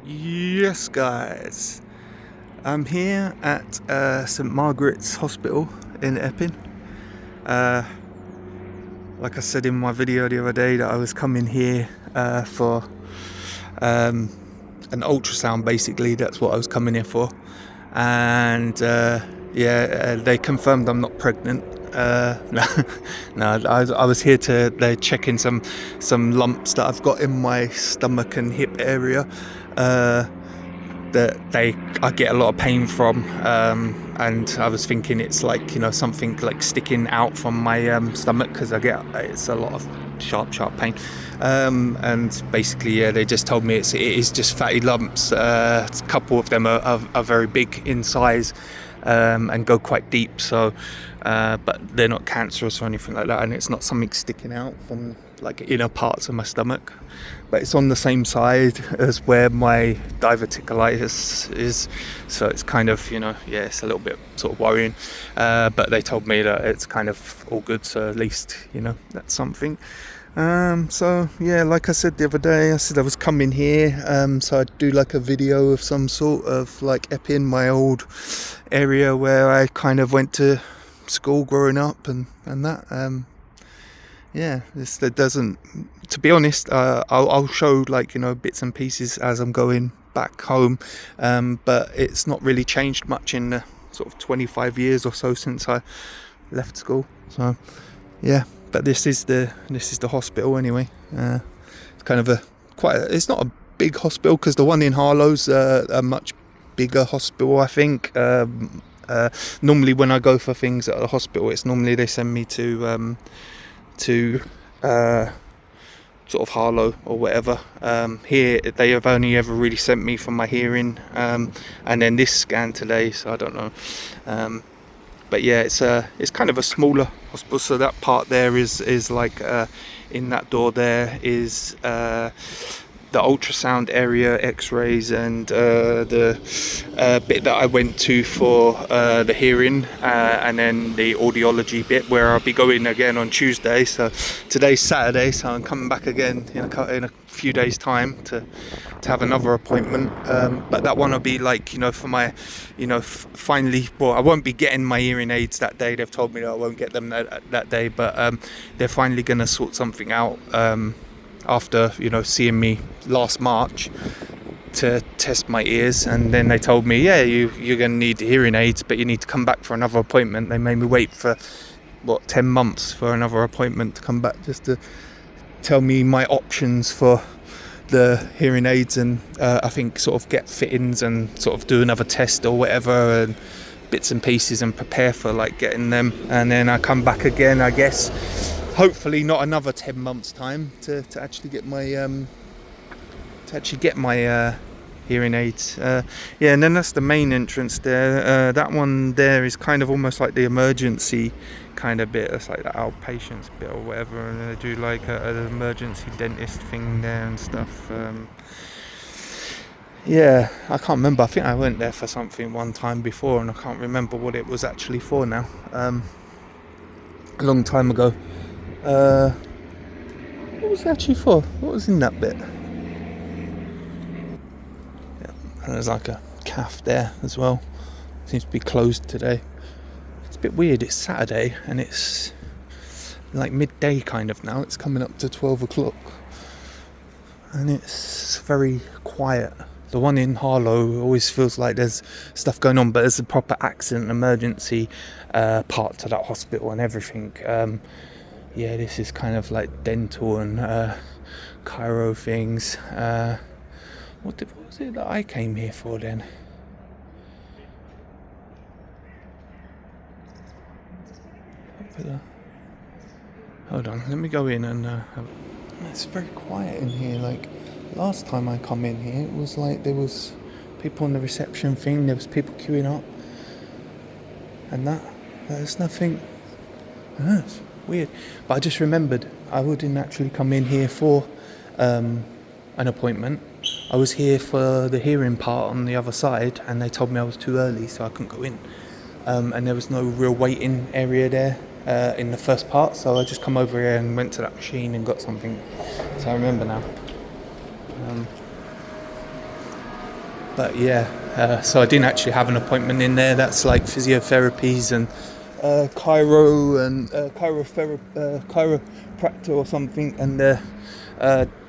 Yes, guys. I'm here at St Margaret's Hospital in Epping. Uh, like I said in my video the other day, that I was coming here for an ultrasound. Basically, that's what I was coming here for. And they confirmed I'm not pregnant. No, I was here to. They're checking some lumps that I've got in my stomach and hip area. That I get a lot of pain from, and I was thinking it's like, something like sticking out from my stomach, because it's a lot of sharp pain, and basically they just told me it is just fatty lumps. A couple of them are very big in size, and go quite deep, so but they're not cancerous or anything like that, and it's not something sticking out from like inner parts of my stomach, but it's on the same side as where my diverticulitis is, so it's kind of, it's a little bit sort of worrying, but they told me that it's kind of all good, so at least that's something. So yeah, like I said the other day, I said I was coming here, so I'd do like a video of some sort of like Epping, my old area where I kind of went to school growing up, and that. Yeah, that doesn't, to be honest, I'll show like, bits and pieces as I'm going back home, but it's not really changed much in the sort of 25 years or so since I left school. So yeah, but this is the hospital anyway. It's kind of it's not a big hospital, because the one in Harlow's a much bigger hospital, I think. Normally when I go for things at the hospital, it's normally they send me to sort of Harlow or whatever. Here they have only ever really sent me for my hearing, and then this scan today, so I don't know. But yeah, it's kind of a smaller hospital, so that part there is like in that door there is the ultrasound area, x-rays, and the bit that I went to for the hearing, and then the audiology bit where I'll be going again on Tuesday. So today's Saturday, so I'm coming back again in a few days time to have another appointment, but that one will be like, for my, finally, well, I won't be getting my hearing aids that day. They've told me that I won't get them that day, but they're finally going to sort something out after seeing me last March to test my ears, and then they told me, you're going to need hearing aids, but you need to come back for another appointment. They made me wait for 10 months for another appointment to come back, just to tell me my options for the hearing aids, and I think sort of get fittings and sort of do another test or whatever, and bits and pieces, and prepare for like getting them, and then I come back again, I guess, hopefully not another 10 months time to actually get my hearing aids. And then that's the main entrance there. That one there is kind of almost like the emergency kind of bit. It's like the outpatients bit or whatever, and they do like an emergency dentist thing there and stuff. I can't remember. I think I went there for something one time before, and I can't remember what it was actually for now. A long time ago. What was it actually for? What was in that bit? Yeah, and there's like a cafe there as well. Seems to be closed today. It's a bit weird. It's Saturday and it's like midday kind of now. It's coming up to 12 o'clock. And it's very quiet. The one in Harlow always feels like there's stuff going on, but there's a proper accident emergency part to that hospital and everything. This is kind of like dental and chiro things. What was it that I came here for then? Hold on, let me go in and it's very quiet in here. Like last time I come in here, it was like there was people on the reception thing, there was people queuing up, and there's nothing. It's weird, but I just remembered I wouldn't actually come in here for an appointment. I was here for the hearing part on the other side, and they told me I was too early, so I couldn't go in, and there was no real waiting area there in the first part, so I just come over here and went to that machine and got something. So I remember now. But yeah, so I didn't actually have an appointment in there. That's like physiotherapies and chiro and chiropractor or something, and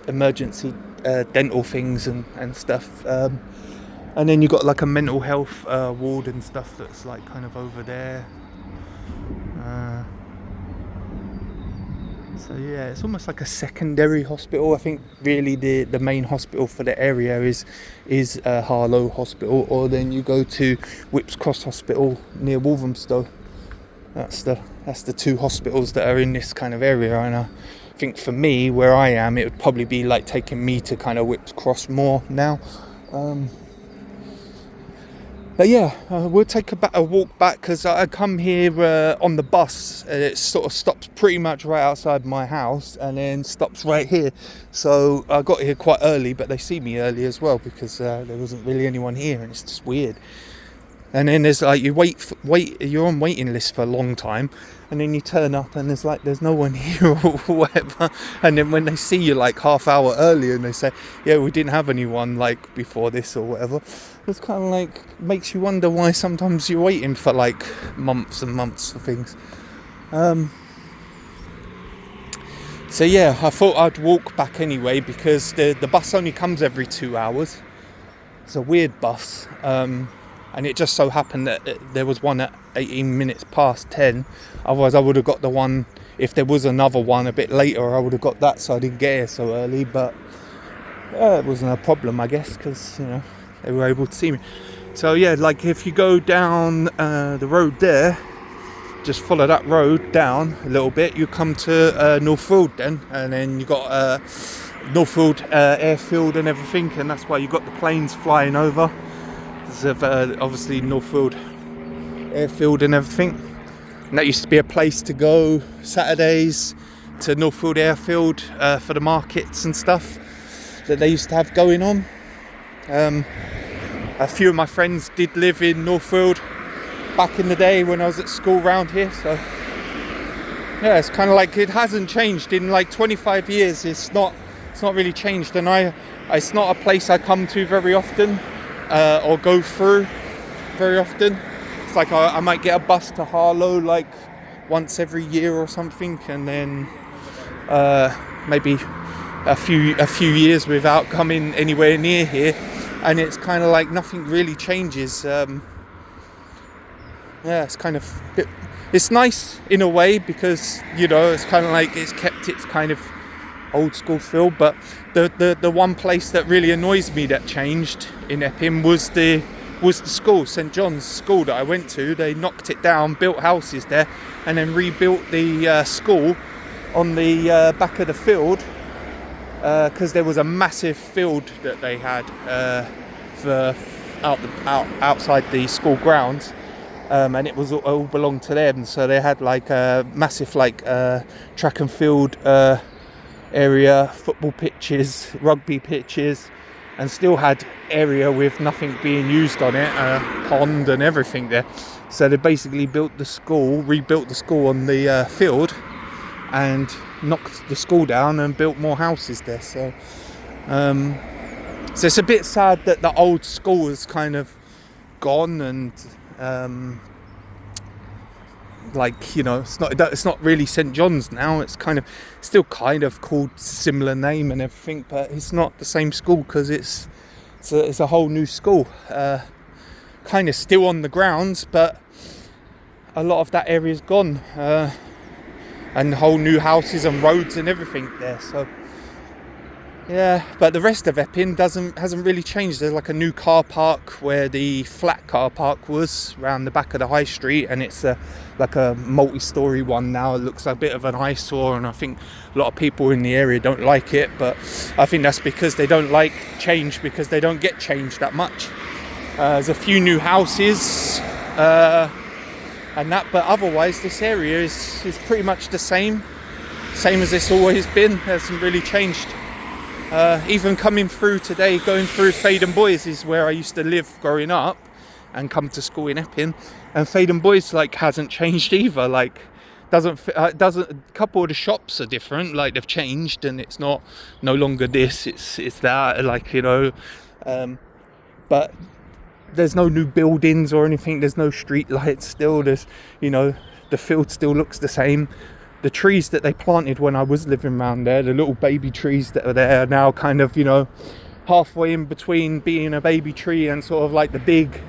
emergency dental things and stuff. And then you got like a mental health ward and stuff that's like kind of over there. So yeah, it's almost like a secondary hospital. I think really the main hospital for the area is Harlow Hospital, or then you go to Whipps Cross Hospital near Walthamstow. That's the two hospitals that are in this kind of area, and I think for me, where I am, it would probably be like taking me to kind of Whipps Cross more now. But yeah, we'll take a walk back, because I come here on the bus. It sort of stops pretty much right outside my house and then stops right here. So I got here quite early, but they see me early as well, because there wasn't really anyone here, and it's just weird. And then there's like, you wait, you're on waiting list for a long time, and then you turn up and there's no one here or whatever. And then when they see you like half hour earlier and they say, yeah, we didn't have anyone like before this or whatever, it's kind of like makes you wonder why sometimes you're waiting for like months and months for things. So yeah, I thought I'd walk back anyway, because the bus only comes every 2 hours. It's a weird bus. And it just so happened that there was one at 18 minutes past 10. Otherwise, I would have got the one, if there was another one a bit later, I would have got that, so I didn't get here so early. But it wasn't a problem, I guess, because, you know, they were able to see me. So yeah, like if you go down the road there, just follow that road down a little bit, you come to Northfield then, and then you got Northfield airfield and everything, and that's why you got the planes flying over. Of obviously Northfield airfield and everything, and that used to be a place to go Saturdays to Northfield airfield for the markets and stuff that they used to have going on. A few of my friends did live in Northfield back in the day when I was at school round here, so yeah, it's kind of like it hasn't changed in like 25 years. It's not really changed, and it's not a place I come to very often. Or go through very often. It's like I might get a bus to Harlow like once every year or something, and then maybe a few years without coming anywhere near here, and it's kind of like nothing really changes. Yeah, it's kind of it's nice in a way, because, you know, it's kind of like it's kept its kind of old school feel. But the one place that really annoys me that changed in Epping was the school, St John's School that I went to. They knocked it down, built houses there, and then rebuilt the school on the back of the field, because there was a massive field that they had for outside the school grounds, and it was all belonged to them. So they had like a massive like track and field area, football pitches, rugby pitches, and still had area with nothing being used on it, pond and everything there. So they basically rebuilt the school on the field, and knocked the school down and built more houses there. So it's a bit sad that the old school is kind of gone, and like, you know, it's not really St John's now. It's kind of still kind of called similar name and everything, but it's not the same school, because it's a whole new school, kind of still on the grounds, but a lot of that area's gone, and whole new houses and roads and everything there. So yeah, but the rest of Epping hasn't really changed. There's like a new car park where the flat car park was around the back of the high street, and it's like a multi-storey one now. It looks a bit of an eyesore, and I think a lot of people in the area don't like it, but I think that's because they don't like change, because they don't get change that much. There's a few new houses and that, but otherwise this area is pretty much the same as it's always been. It hasn't really changed. Even coming through today, going through Faden Boys is where I used to live growing up and come to school in Epping, and Faden Boys like hasn't changed either. Like doesn't a couple of the shops are different, like they've changed, and it's no longer this, it's that, like, you know. but there's no new buildings or anything. There's no street lights still. There's, you know, the field still looks the same. The trees that they planted when I was living around there, the little baby trees that are there, are now kind of, you know, halfway in between being a baby tree and sort of like the big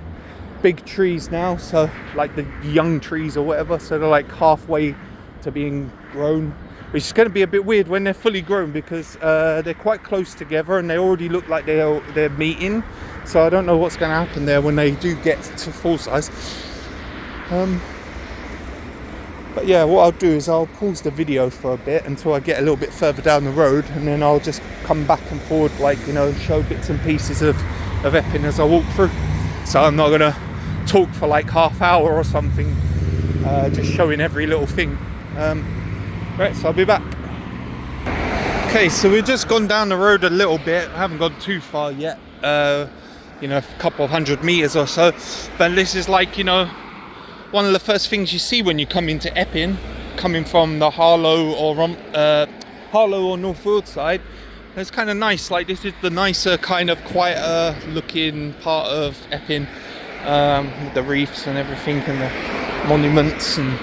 trees now. So like the young trees or whatever. So they're like halfway to being grown, which is going to be a bit weird when they're fully grown, because they're quite close together and they already look like they're meeting. So I don't know what's going to happen there when they do get to full size. But yeah, what I'll do is I'll pause the video for a bit until I get a little bit further down the road, and then I'll just come back and forward, like, you know, show bits and pieces of Epping as I walk through. So I'm not going to talk for like half hour or something, just showing every little thing. Right, so I'll be back. Okay, so we've just gone down the road a little bit. I haven't gone too far yet, you know, a couple of 100 meters or so. But this is like, you know, one of the first things you see when you come into Epping, coming from the Harlow or North side. It's kind of nice. Like, this is the nicer, kind of quieter looking part of Epping, with the reefs and everything and the monuments. And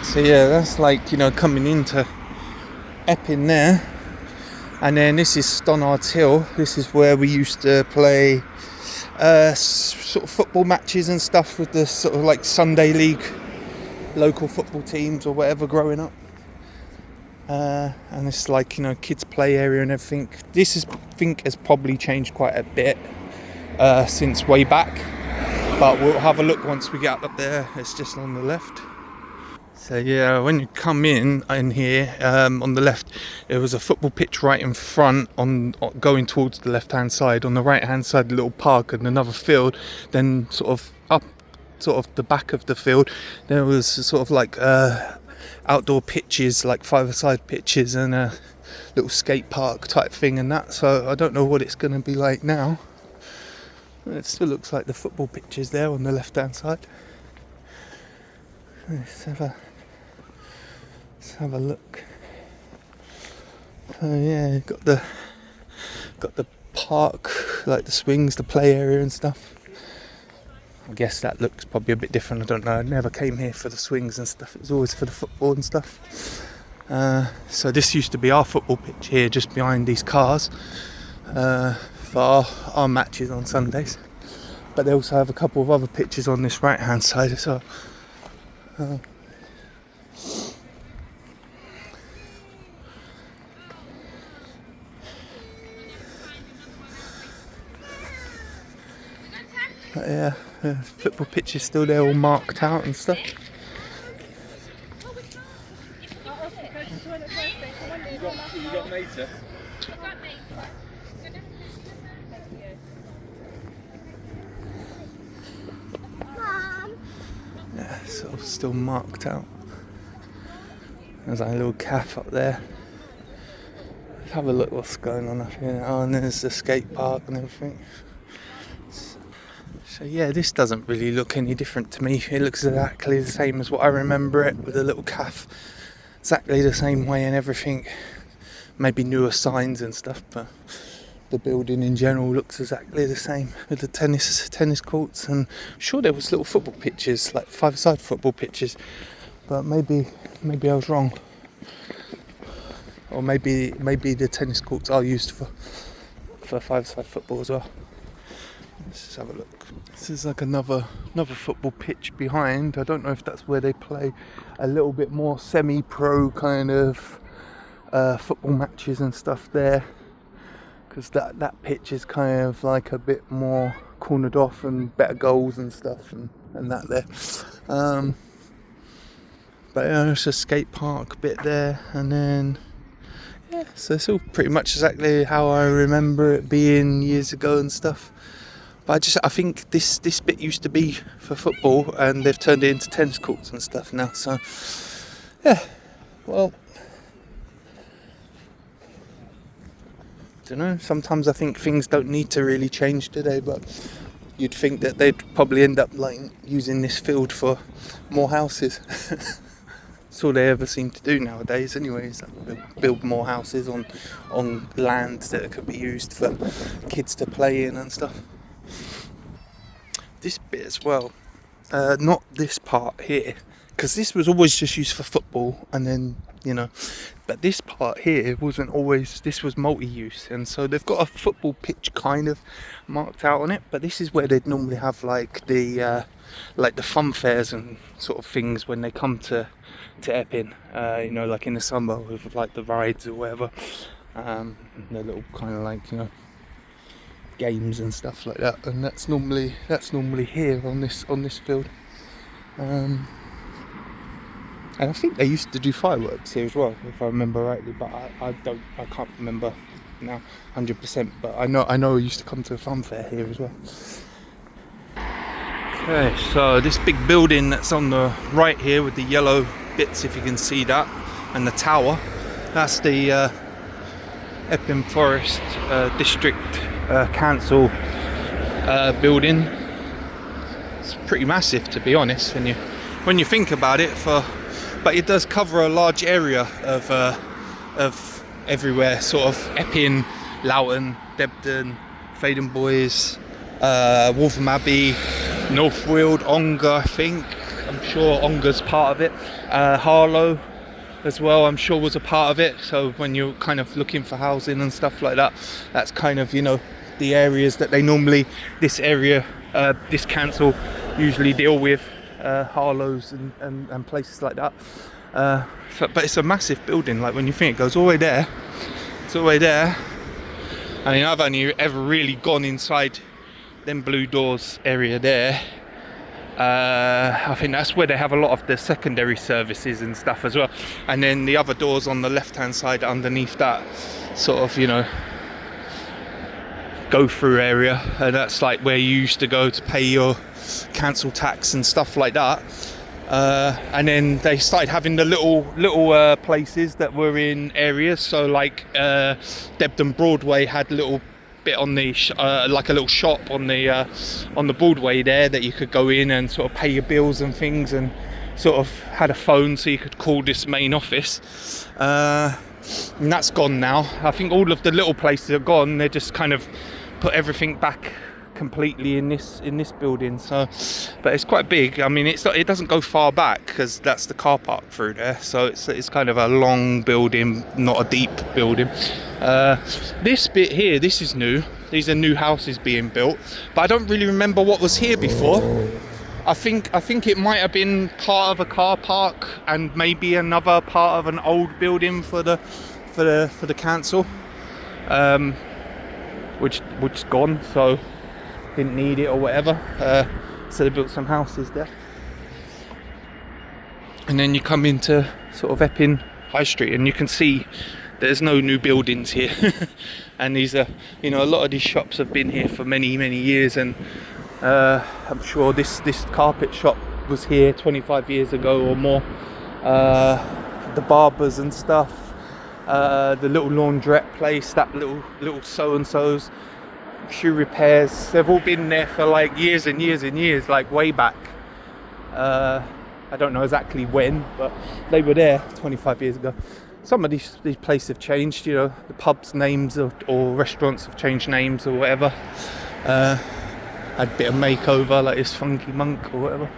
so yeah, that's like, you know, coming into Epping there. And then this is Stonards Hill. This is where we used to play sort of football matches and stuff with the sort of like Sunday league local football teams or whatever growing up. And it's like, you know, kids play area and everything. This is, I think, has probably changed quite a bit since way back, but we'll have a look once we get up there. It's just on the left. So yeah, when you come in here, on the left, there was a football pitch right in front, on going towards the left hand side. On the right hand side, a little park and another field. Then sort of up, sort of the back of the field, there was sort of like outdoor pitches, like five-a-side pitches, and a little skate park type thing and that. So I don't know what it's going to be like now. It still looks like the football pitches there on the left hand side. Let's have a look. Oh yeah, got the park, like the swings, the play area and stuff. I guess that looks probably a bit different. I don't know. I never came here for the swings and stuff. It was always for the football and stuff. So this used to be our football pitch here, just behind these cars, for our matches on Sundays. But they also have a couple of other pitches on this right hand side as well. But yeah, the football pitch is still there, all marked out and stuff. You got meter? Yeah, so still marked out. There's like a little cafe up there. Let's have a look what's going on up here. Oh, and there's the skate park and everything. So yeah, this doesn't really look any different to me. It looks exactly the same as what I remember it, with a little cafe. Exactly the same way and everything. Maybe newer signs and stuff, but the building in general looks exactly the same, with the tennis courts, and I'm sure there was little football pitches, like five-a-side football pitches, but maybe I was wrong, or maybe the tennis courts are used for five-a-side football as well. Let's just have a look. This is like another football pitch behind. I don't know if that's where they play a little bit more semi-pro kind of football matches and stuff there, because that pitch is kind of like a bit more cornered off and better goals and stuff and that there. But yeah, it's a skate park bit there, and then yeah, so it's all pretty much exactly how I remember it being years ago and stuff. But I think this bit used to be for football, and they've turned it into tennis courts and stuff now. So yeah, well, I don't know. Sometimes I think things don't need to really change today, but you'd think that they'd probably end up like using this field for more houses. It's all they ever seem to do nowadays anyways, like build more houses on land that could be used for kids to play in and stuff. This bit as well, not this part here, because this was always just used for football, and then, you know, but this part here wasn't always, this was multi-use, and so they've got a football pitch kind of marked out on it, but this is where they'd normally have like the fun fairs and sort of things when they come to Epping, you know, like in the summer with like the rides or whatever, the little kind of like, you know, games and stuff like that, and that's normally here on this field. And I think they used to do fireworks here as well, if I remember rightly, but I can't remember now 100%, but I know I used to come to a fun fair here as well. Okay, so this big building that's on the right here with the yellow bits, if you can see that, and the tower, that's the Epping Forest District Council building. It's pretty massive, to be honest, when you think about it, but it does cover a large area of everywhere, sort of Epping, Loughton, Debden, Faden Boys, Waltham Abbey, North Weald, Ongar, I think. I'm sure Ongar's part of it. Harlow as well, I'm sure, was a part of it. So when you're kind of looking for housing and stuff like that, that's kind of, you know, the areas that they normally, this council usually deal with, Harlows and places like that. But it's a massive building. Like when you think it goes all the way there, it's all the way there. I mean, I've only ever really gone inside them blue doors area there. I think that's where they have a lot of the secondary services and stuff as well, and then the other doors on the left hand side underneath that sort of, you know, go through area, and that's like where you used to go to pay your council tax and stuff like that. And then they started having the little places that were in areas, so like Debden Broadway had a little bit on the like a little shop on the Broadway there that you could go in and sort of pay your bills and things, and sort of had a phone so you could call this main office, and that's gone now. I think all of the little places are gone. They just kind of put everything back completely in this building. So, but it's quite big. I mean, it doesn't go far back because that's the car park through there, so it's kind of a long building, not a deep building. This bit here, this is new. These are new houses being built, but I don't really remember what was here before. I think it might have been part of a car park and maybe another part of an old building for the council, which's gone, so didn't need it or whatever. So they built some houses there, and then you come into sort of Epping High Street, and you can see there's no new buildings here. And these are, you know, a lot of these shops have been here for many years, and I'm sure this carpet shop was here 25 years ago or more. The barbers and stuff, the little laundrette place, that little so-and-so's, shoe repairs, they've all been there for like years and years, like way back. I don't know exactly when, but they were there 25 years ago. Some of these places have changed, you know, the pubs' names or restaurants have changed names or whatever. Had a bit of makeover, like this Funky Monk or whatever.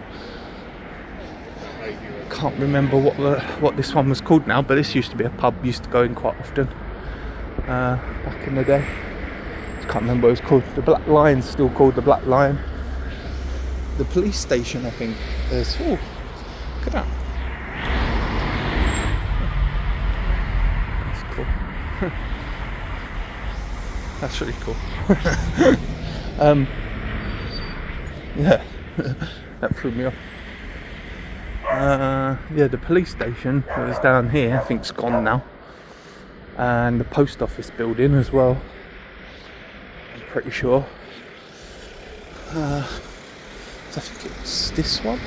Can't remember what this one was called now, but this used to be a pub, used to go in quite often back in the day. Can't remember what it was called. The Black Lion's still called the Black Lion. The police station, I think. There's, oh, look at that. That's cool. That's really cool. Yeah, that threw me off. Yeah, the police station was down here. I think it's gone now. And the post office building as well. Pretty sure. So I think it's this one.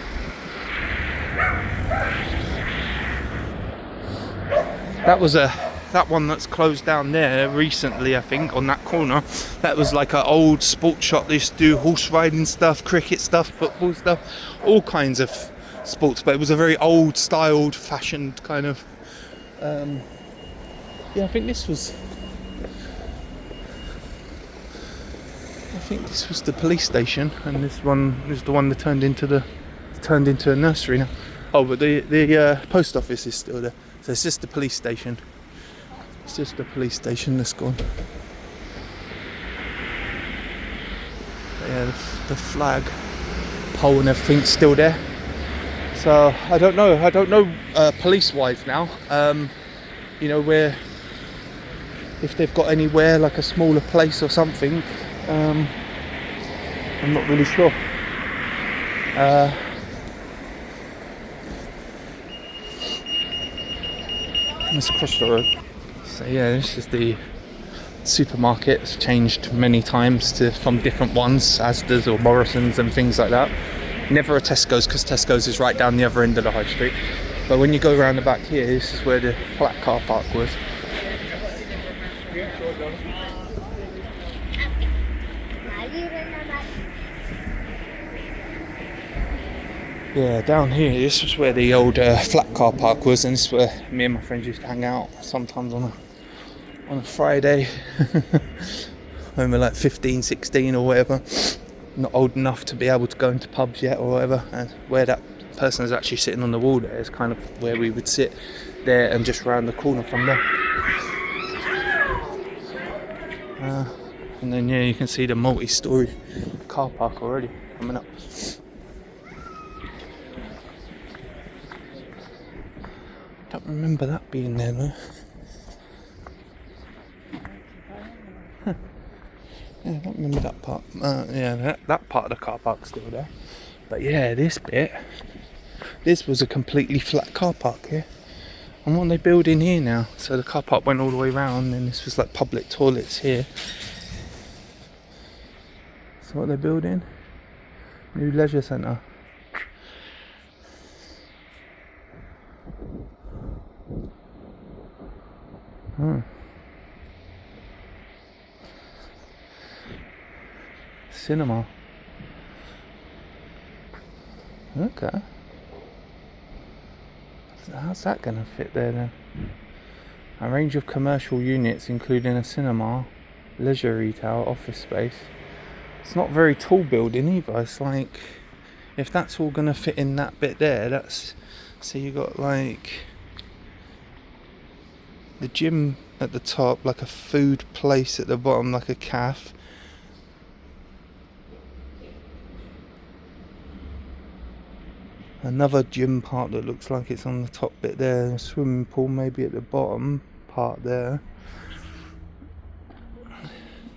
That one that's closed down there recently, I think, on that corner. That was like an old sports shop. They used to do horse riding stuff, cricket stuff, football stuff, all kinds of sports, but it was a very old styled, fashioned kind of. Yeah, I think this was the police station, and this one is the one that turned into a nursery now. Oh, but the post office is still there. So it's just the police station. It's just the police station that's gone. But yeah, the flag pole and everything's still there. So I don't know police-wise now. You know, where if they've got anywhere like a smaller place or something. I'm not really sure. Let's cross the road. So yeah, this is the supermarket. It's changed many times from different ones, Asda's or Morrison's and things like that. Never a Tesco's, because Tesco's is right down the other end of the high street. But when you go around the back here, this is where the flat car park was. Yeah, down here, this was where the old flat car park was, and this is where me and my friends used to hang out sometimes on a Friday when we're like 15, 16 or whatever. Not old enough to be able to go into pubs yet or whatever, and where that person is actually sitting on the wall there is kind of where we would sit there, and just round the corner from there. And then yeah, you can see the multi-storey car park already coming up. Don't remember that being there though. Yeah, I don't remember that part. Yeah, that part of the car park's still there. But yeah, this was a completely flat car park here. And what are they building here now? So the car park went all the way around, and this was like public toilets here. So what are they building? New leisure centre. Cinema. Okay. How's that going to fit there then? A range of commercial units including a cinema, leisure retail, office space. It's not a very tall building either. It's like, if that's all going to fit in that bit there, that's, so you got like the gym at the top, like a food place at the bottom, like a cafe. Another gym part that looks like it's on the top bit there, a swimming pool maybe at the bottom part there.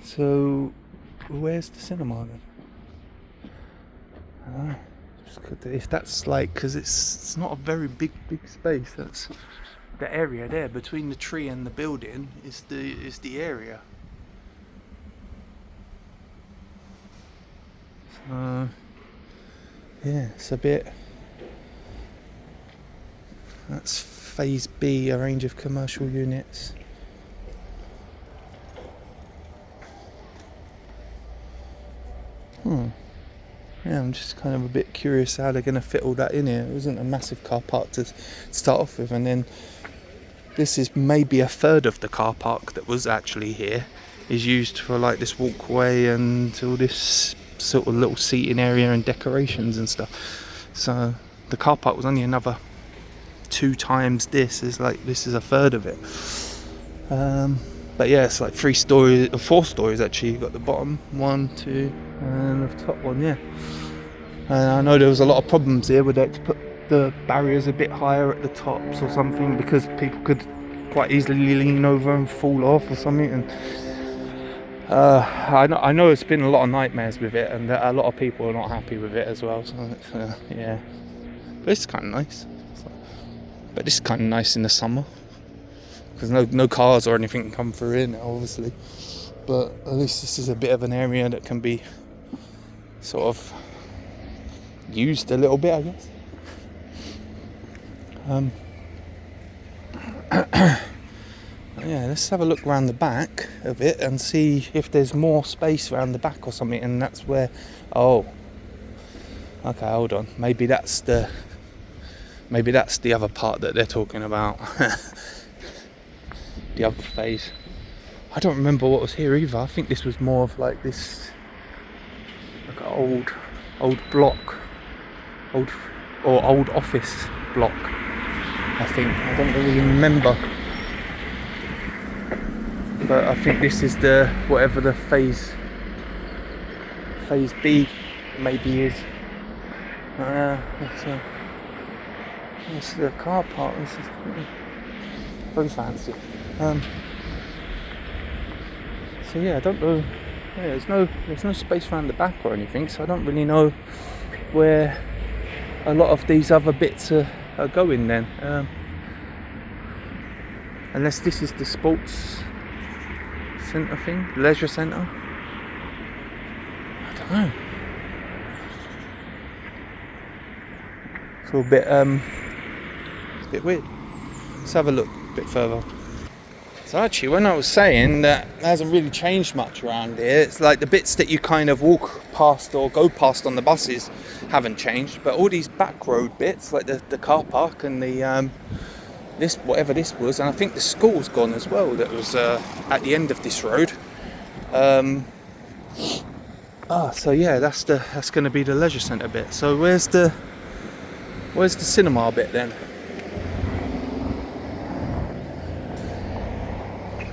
So where's the cinema then? If that's like, because it's not a very big space. That's the area there between the tree and the building is the area. So yeah, it's a bit. That's phase B, a range of commercial units. Yeah, I'm just kind of a bit curious how they're going to fit all that in here. It wasn't a massive car park to start off with, and then this is maybe a third of the car park that was actually here is used for like this walkway and all this sort of little seating area and decorations and stuff. So the car park was only another 2 times this. Is like, this is a third of it. But yeah, it's like 4 stories actually. You've got the bottom 1, 2, and the top one, yeah. And I know there was a lot of problems here with that, to put the barriers a bit higher at the tops or something, because people could quite easily lean over and fall off or something. And I know it's been a lot of nightmares with it, and a lot of people are not happy with it as well. So it's, yeah, but it's kind of nice. But this is kind of nice in the summer, because no cars or anything can come through here now, obviously. But at least this is a bit of an area that can be sort of used a little bit, I guess. Yeah, let's have a look around the back of it and see if there's more space around the back or something. And that's where, oh, okay, hold on. Maybe that's the Maybe that's the other part that they're talking about. The other phase. I don't remember what was here either. I think this was more of like this, like an old block, old office block. I think, I don't really remember, but I think this is the whatever the phase B maybe is. It's the car park. This is very fancy. So yeah, I don't know. Yeah, there's no space around the back or anything, so I don't really know where a lot of these other bits are going then. Unless this is the sports centre thing, leisure centre. I don't know. It's all a bit weird. Let's have a look a bit further. So actually, when I was saying that it hasn't really changed much around here, it's like the bits that you kind of walk past or go past on the buses haven't changed, but all these back road bits, like the car park and the this whatever this was, and I think the school's gone as well. That was at the end of this road. So yeah, that's going to be the leisure centre bit. So where's the cinema bit then?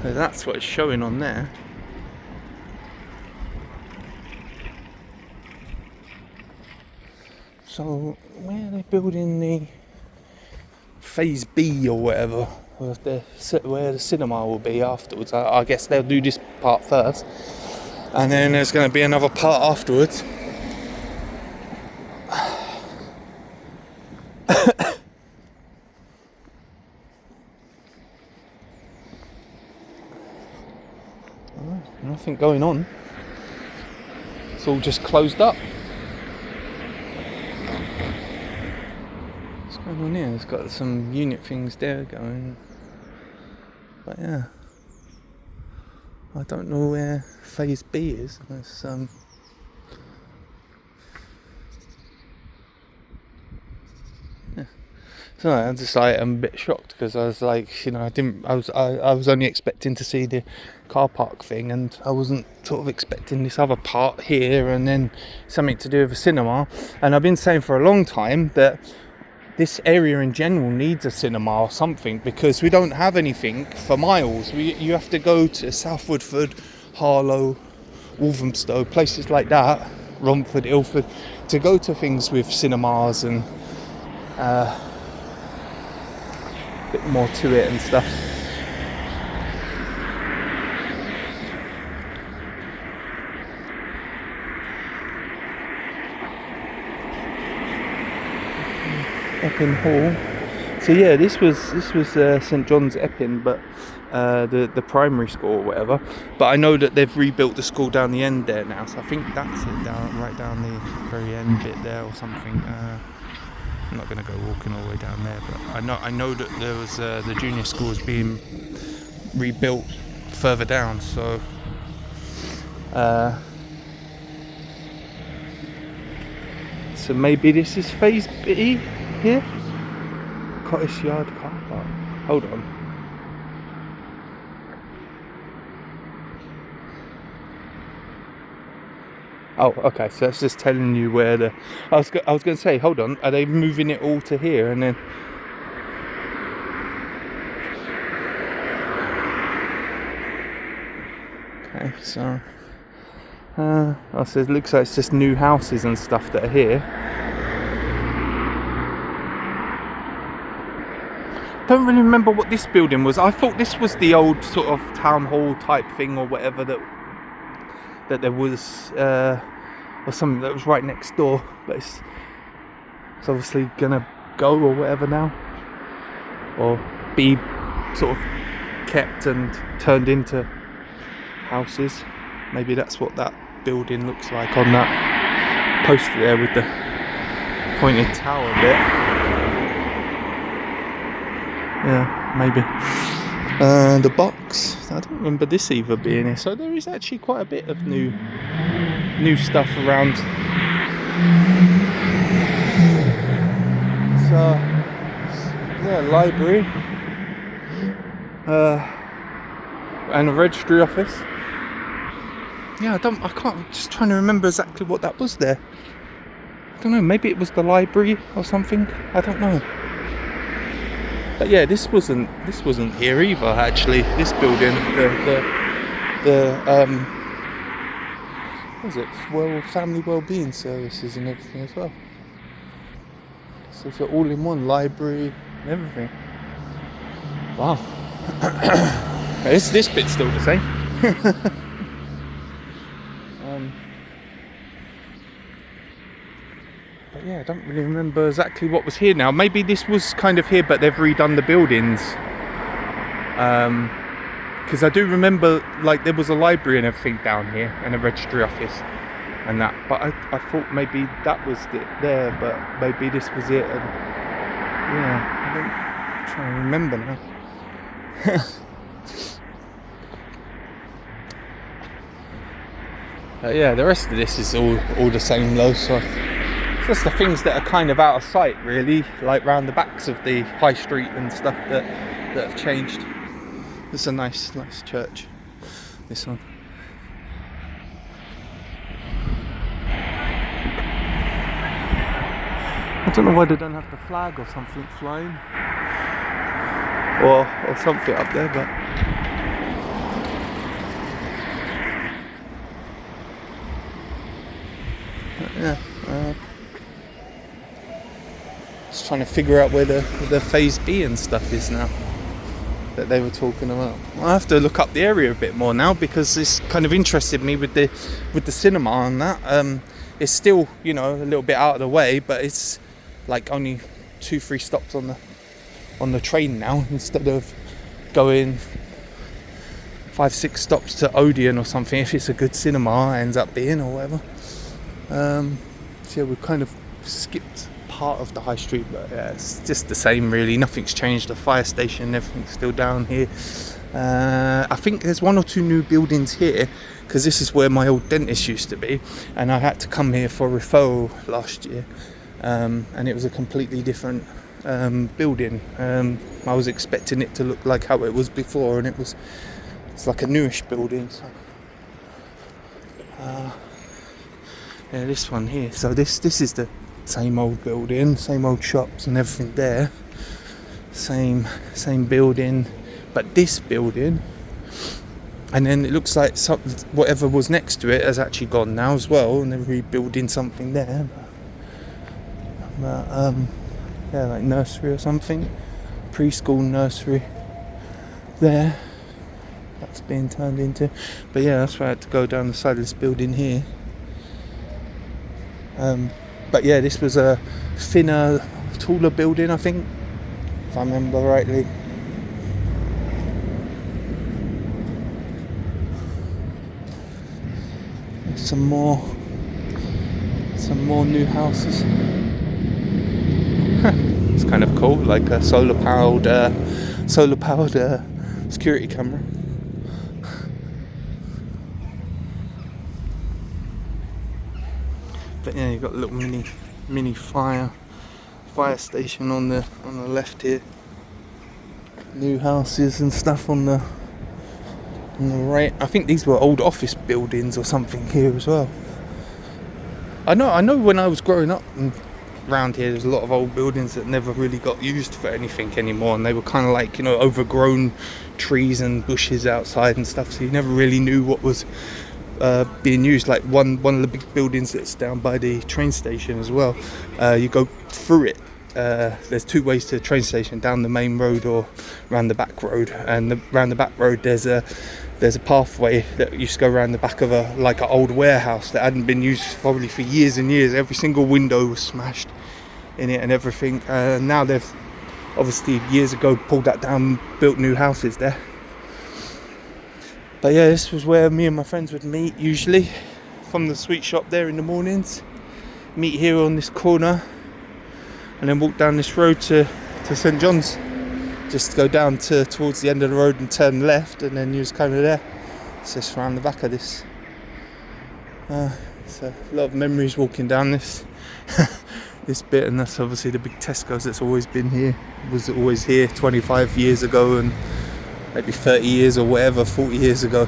So that's what it's showing on there. So where are they building the phase B or whatever, where the cinema will be afterwards? I guess they'll do this part first, and then there's going to be another part afterwards. Nothing going on. It's all just closed up. What's going on here? It's got some unit things there going. But yeah, I don't know where phase B is. There's So I'm just like, I'm a bit shocked because I was like, you know, I was only expecting to see the car park thing, and I wasn't sort of expecting this other part here and then something to do with a cinema. And I've been saying for a long time that this area in general needs a cinema or something, because we don't have anything for miles. You have to go to South Woodford, Harlow, Walthamstow, places like that, Romford, Ilford, to go to things with cinemas and bit more to it and stuff. Epping Hall. So yeah, this was St John's Epping, but the primary school or whatever. But I know that they've rebuilt the school down the end there now, so I think that's it, right down the very end bit there or something. I'm not going to go walking all the way down there, but I know that there was the junior school was being rebuilt further down. So so maybe this is phase B here. Cottage Yard car park. Hold on. Oh, okay. So that's just telling you where the. I was going to say, hold on. Are they moving it all to here and then? Okay, so. So it looks like it's just new houses and stuff that are here. Don't really remember what this building was. I thought this was the old sort of town hall type thing or whatever that there was, or something that was right next door, but it's obviously gonna go or whatever now, or be sort of kept and turned into houses. Maybe that's what that building looks like on that poster there with the pointed tower bit. Yeah, maybe. The box, I don't remember this either being here, so there is actually quite a bit of new stuff around. So Yeah, library. And a registry office. Yeah, I can't, just trying to remember exactly what that was there. I don't know, maybe it was the library or something, I don't know. But yeah, this wasn't here either, actually. This building, what was it? Family Wellbeing Services and everything as well. So it's all in one, library and everything. Wow. This bit's still the same. But yeah, I don't really remember exactly what was here now. Maybe this was kind of here, but they've redone the buildings. Because I do remember, like, there was a library and everything down here, and a registry office and that. But I thought maybe that was it there, but maybe this was it. And yeah, I'm trying to remember now. Yeah, the rest of this is all the same though, so it's just the things that are kind of out of sight really, like round the backs of the high street and stuff that have changed. It's a nice church, this one. I don't know why they don't have the flag or something flying or something up there, but yeah, just trying to figure out where the phase B and stuff is now that they were talking about. I have to look up the area a bit more now because it's kind of interested me with the cinema and that. It's still, you know, a little bit out of the way, but it's like only 2-3 stops on the train now instead of going 5-6 stops to Odeon or something if it's a good cinema ends up being or whatever. So yeah, we've kind of skipped part of the high street, but yeah, it's just the same really. Nothing's changed. The fire station, everything's still down here. I think there's 1 or 2 new buildings here because this is where my old dentist used to be, and I had to come here for a referral last year, and it was a completely different building. I was expecting it to look like how it was before, and it's like a newish building. So yeah, this one here. So this is the same old building, same old shops and everything there. Same building, but this building, and then it looks like whatever was next to it has actually gone now as well, and they're rebuilding something there. But yeah, like nursery or something, preschool nursery there. That's being turned into. But yeah, that's why I had to go down the side of this building here. But yeah, this was a thinner, taller building, I think, if I remember rightly. Some more new houses. It's kind of cool, like a solar powered security camera. But yeah, you've got a little mini fire station on the left here. New houses and stuff on the right. I think these were old office buildings or something here as well. I know when I was growing up around here, there's a lot of old buildings that never really got used for anything anymore, and they were kind of like, you know, overgrown trees and bushes outside and stuff, so you never really knew what was being used. Like one of the big buildings that's down by the train station as well, you go through it, there's 2 ways to the train station, down the main road or around the back road, and around the back road there's a pathway that used to go around the back of an old warehouse that hadn't been used probably for years and years. Every single window was smashed in it and everything. Now they've obviously years ago pulled that down, built new houses there. But yeah, this was where me and my friends would meet usually, from the sweet shop there in the mornings. Meet here on this corner and then walk down this road to St John's. Just go down towards the end of the road and turn left, and then you was kind of there. It's just around the back of this. So a lot of memories walking down this this bit, and that's obviously the big Tesco's that's always been here. Was always here 25 years ago, and maybe 30 years or whatever, 40 years ago.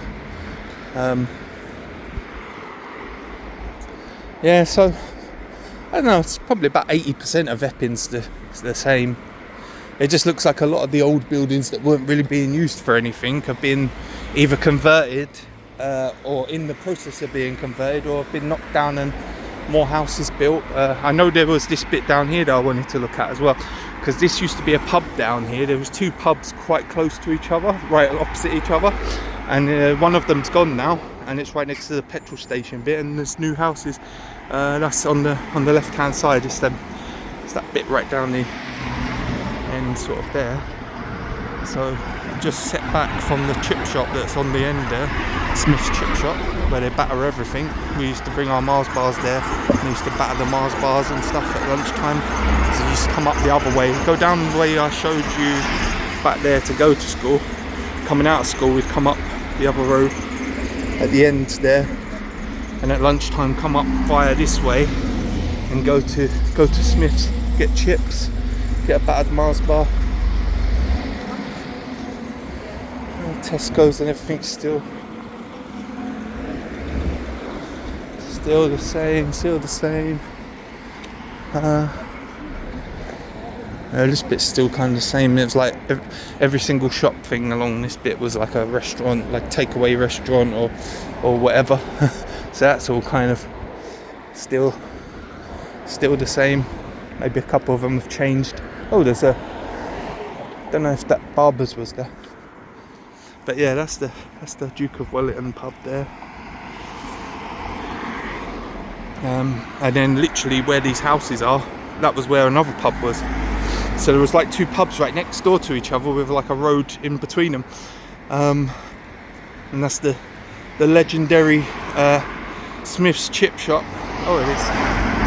Yeah, so I don't know, it's probably about 80% of Epping's the same. It just looks like a lot of the old buildings that weren't really being used for anything have been either converted or in the process of being converted, or have been knocked down and more houses built. I know there was this bit down here that I wanted to look at as well, because this used to be a pub down here. There was two pubs quite close to each other, right opposite each other, and one of them's gone now, and it's right next to the petrol station bit, and there's new houses. That's on the left hand side. It's that bit right down the end, sort of there. So just set back from the chip shop that's on the end there, Smith's chip shop, where they batter everything. We used to bring our Mars bars there, and we used to batter the Mars bars and stuff at lunchtime. So you used to come up the other way, go down the way I showed you back there to go to school. Coming out of school, we'd come up the other road at the end there, and at lunchtime come up via this way and go to Smith's, get chips, get a battered Mars bar. Tesco's and everything's still the same. This bit's still kind of the same. It was like every single shop thing along this bit was like a restaurant, like takeaway restaurant or whatever. So that's all kind of still the same. Maybe a couple of them have changed. Oh, there's don't know if that Barber's was there. But yeah, that's the Duke of Wellington pub there. And then literally where these houses are, that was where another pub was. So there was like two pubs right next door to each other with like a road in between them. And that's the legendary Smith's Chip Shop. Oh, it is.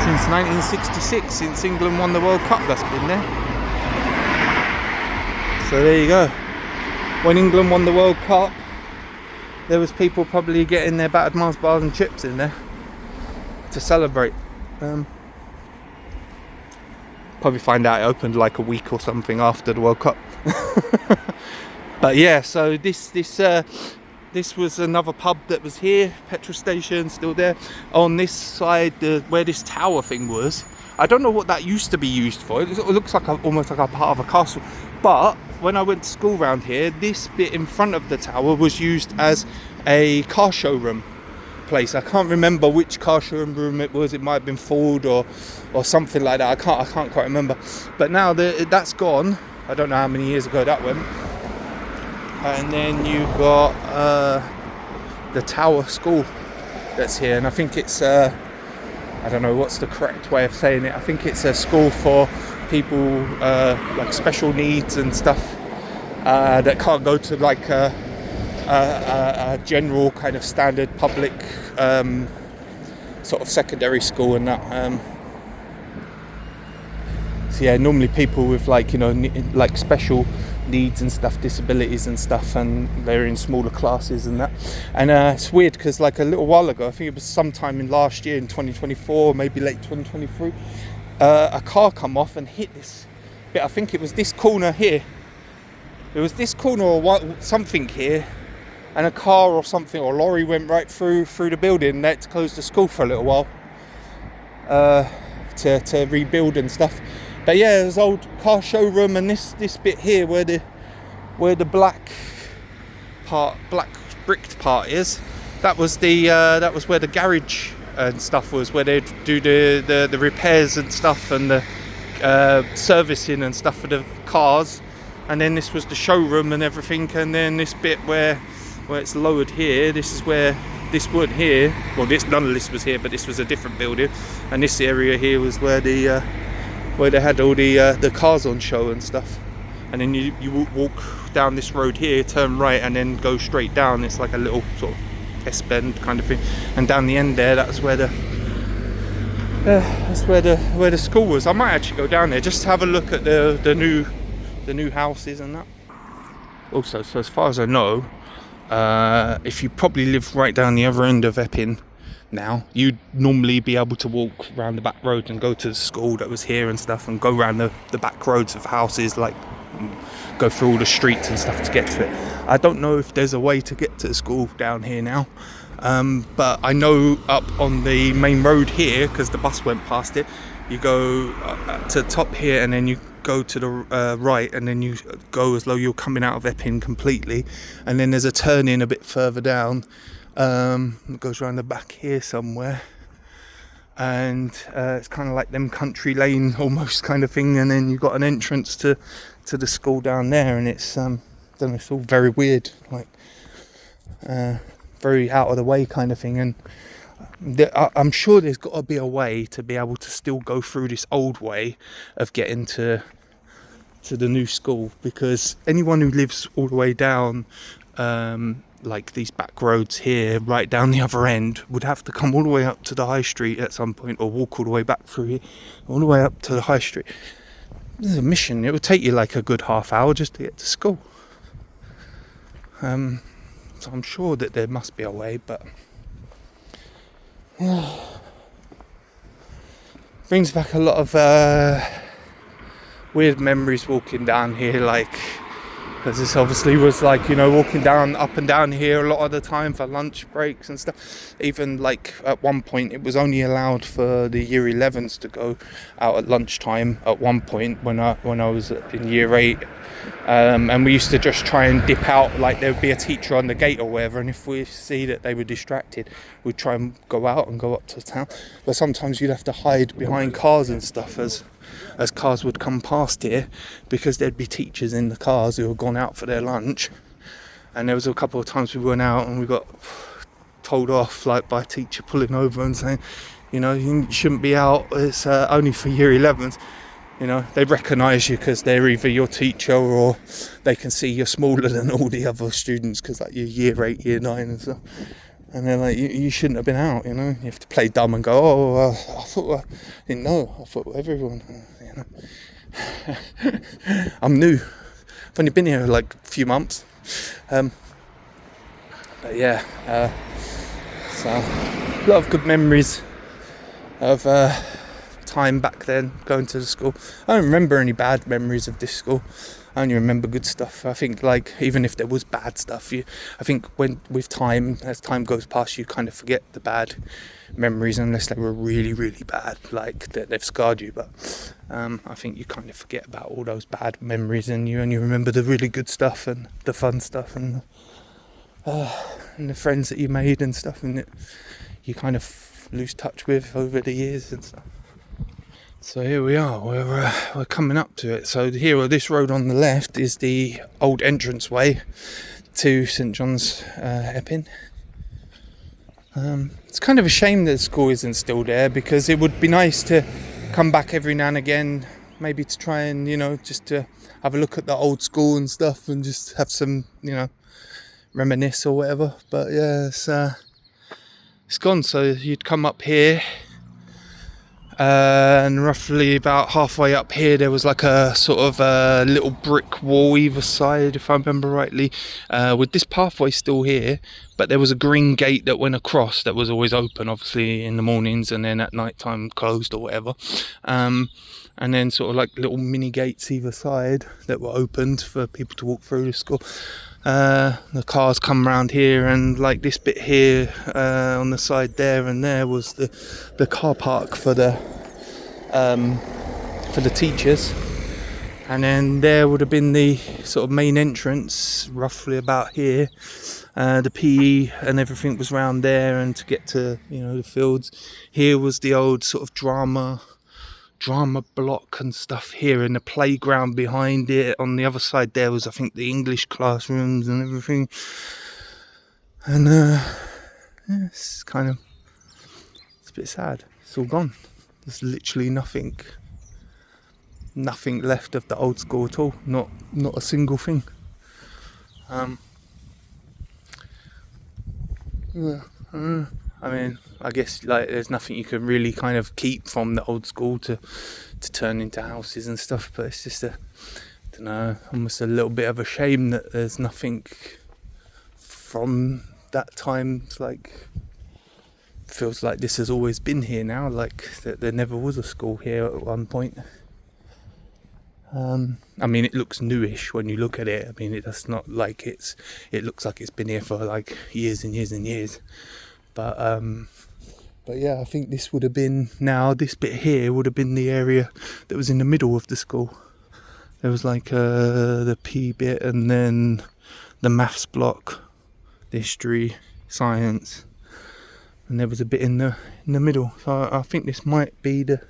Since 1966, since England won the World Cup, that's been there. So there you go. When England won the World Cup, there was people probably getting their battered Mars bars and chips in there to celebrate. Probably find out it opened like a week or something after the World Cup. But yeah, so this was another pub that was here, petrol station still there. On this side, where this tower thing was, I don't know what that used to be used for. It looks like almost like a part of a castle. But when I went to school around here, this bit in front of the tower was used as a car showroom place. I can't remember which car showroom it was. It might have been Ford or something like that. I can't quite remember. But now that's gone. I don't know how many years ago that went. And then you've got the Tower School that's here, and I think it's I don't know what's the correct way of saying it. I think it's a school for people like special needs and stuff that can't go to like a general kind of standard public sort of secondary school and that. So yeah, normally people with like, you know, like special needs and stuff, disabilities and stuff, and they're in smaller classes and that. And it's weird because like a little while ago, I think it was sometime in last year in 2024, maybe late 2023, a car come off and hit this bit. I think it was this corner here. It was this corner or something here, and a car or something or lorry went right through the building. They had to close the school for a little while to rebuild and stuff. But yeah, there's old car showroom, and this bit here where the black bricked part is, that was where the garage and stuff was, where they'd do the repairs and stuff and the servicing and stuff for the cars. And then this was the showroom and everything. And then this bit where it's lowered here, this is where this wood here, well, none of this was here, but this was a different building. And this area here was where they had all the cars on show and stuff. And then you walk down this road here, turn right, and then go straight down. It's like a little sort of S-bend kind of thing. And down the end there, that's where the school was. I might actually go down there just to have a look at the new houses and that. Also, so as far as I know, if you probably live right down the other end of Epping, now. You'd normally be able to walk around the back road and go to the school that was here and stuff, and go around the back roads of houses, like go through all the streets and stuff to get to it. I don't know if there's a way to get to the school down here now, but I know up on the main road here, because the bus went past it, you go to the top here and then you go to the right, and then you go as though you're coming out of Epping completely, and then there's a turn in a bit further down. It goes around the back here somewhere, and it's kind of like them country lane almost kind of thing, and then you've got an entrance to the school down there, and it's I don't know, it's all very weird, like very out of the way kind of thing. And I'm sure there's got to be a way to be able to still go through this old way of getting to the new school, because anyone who lives all the way down like these back roads here, right down the other end, would have to come all the way up to the high street at some point, or walk all the way back through here, all the way up to the high street. This is a mission. It would take you like a good half hour just to get to school. So I'm sure that there must be a way, but brings back a lot of weird memories walking down here, like, because this obviously was like, you know, walking up and down here a lot of the time for lunch breaks and stuff. Even like at one point it was only allowed for the year 11s to go out at lunchtime at one point when I was in year 8, and we used to just try and dip out, like there would be a teacher on the gate or whatever, and if we see that they were distracted, we'd try and go out and go up to town. But sometimes you'd have to hide behind cars and stuff as cars would come past here, because there'd be teachers in the cars who had gone out for their lunch. And there was a couple of times we went out and we got told off, like by a teacher pulling over and saying, you know, you shouldn't be out, it's only for year 11s. You know, they recognise you because they're either your teacher, or they can see you're smaller than all the other students because like you're year 8, year 9 and stuff. And they're like, you shouldn't have been out, you know. You have to play dumb and go, I thought, I didn't know. I thought everyone, you know. I'm new. I've only been here like a few months. But yeah, so a lot of good memories of time back then going to the school. I don't remember any bad memories of this school. I only remember good stuff. I think, like, even if there was bad stuff, I think with time, as time goes past, you kind of forget the bad memories, unless they were really, really bad, like that they've scarred you. But I think you kind of forget about all those bad memories, and you only remember the really good stuff and the fun stuff, and the friends that you made and stuff, and you kind of lose touch with over the years and stuff. So here we are, we're coming up to it. So here, this road on the left is the old entranceway to St John's, Epping. It's kind of a shame that the school isn't still there, because it would be nice to come back every now and again, maybe to try and, you know, just to have a look at the old school and stuff, and just have some, you know, reminisce or whatever. But yeah, it's gone. So you'd come up here, and roughly about halfway up here there was like a sort of a little brick wall either side, if I remember rightly, with this pathway still here, but there was a green gate that went across that was always open, obviously in the mornings, and then at night time closed or whatever, and then sort of like little mini gates either side that were opened for people to walk through the school. The cars come around here, and like this bit here on the side there and there was the car park for the teachers, and then there would have been the sort of main entrance roughly about here. The PE and everything was round there, and to get to, you know, the fields. Here was the old sort of drama block and stuff here, and the playground behind it. On the other side there was, I think, the English classrooms and everything. And yeah, it's a bit sad. It's all gone. There's literally nothing left of the old school at all. Not a single thing. I mean, I guess like there's nothing you can really kind of keep from the old school to turn into houses and stuff, but it's just almost a little bit of a shame that there's nothing from that time. It's like, feels like this has always been here now, like that there never was a school here at one point. I mean, it looks newish when you look at it. I mean, it's not like it looks like it's been here for like years and years and years. But yeah, I think this would have been, now this bit here would have been the area that was in the middle of the school. There was like the P bit, and then the maths block, the history, science, and there was a bit in the middle. So I think this might be the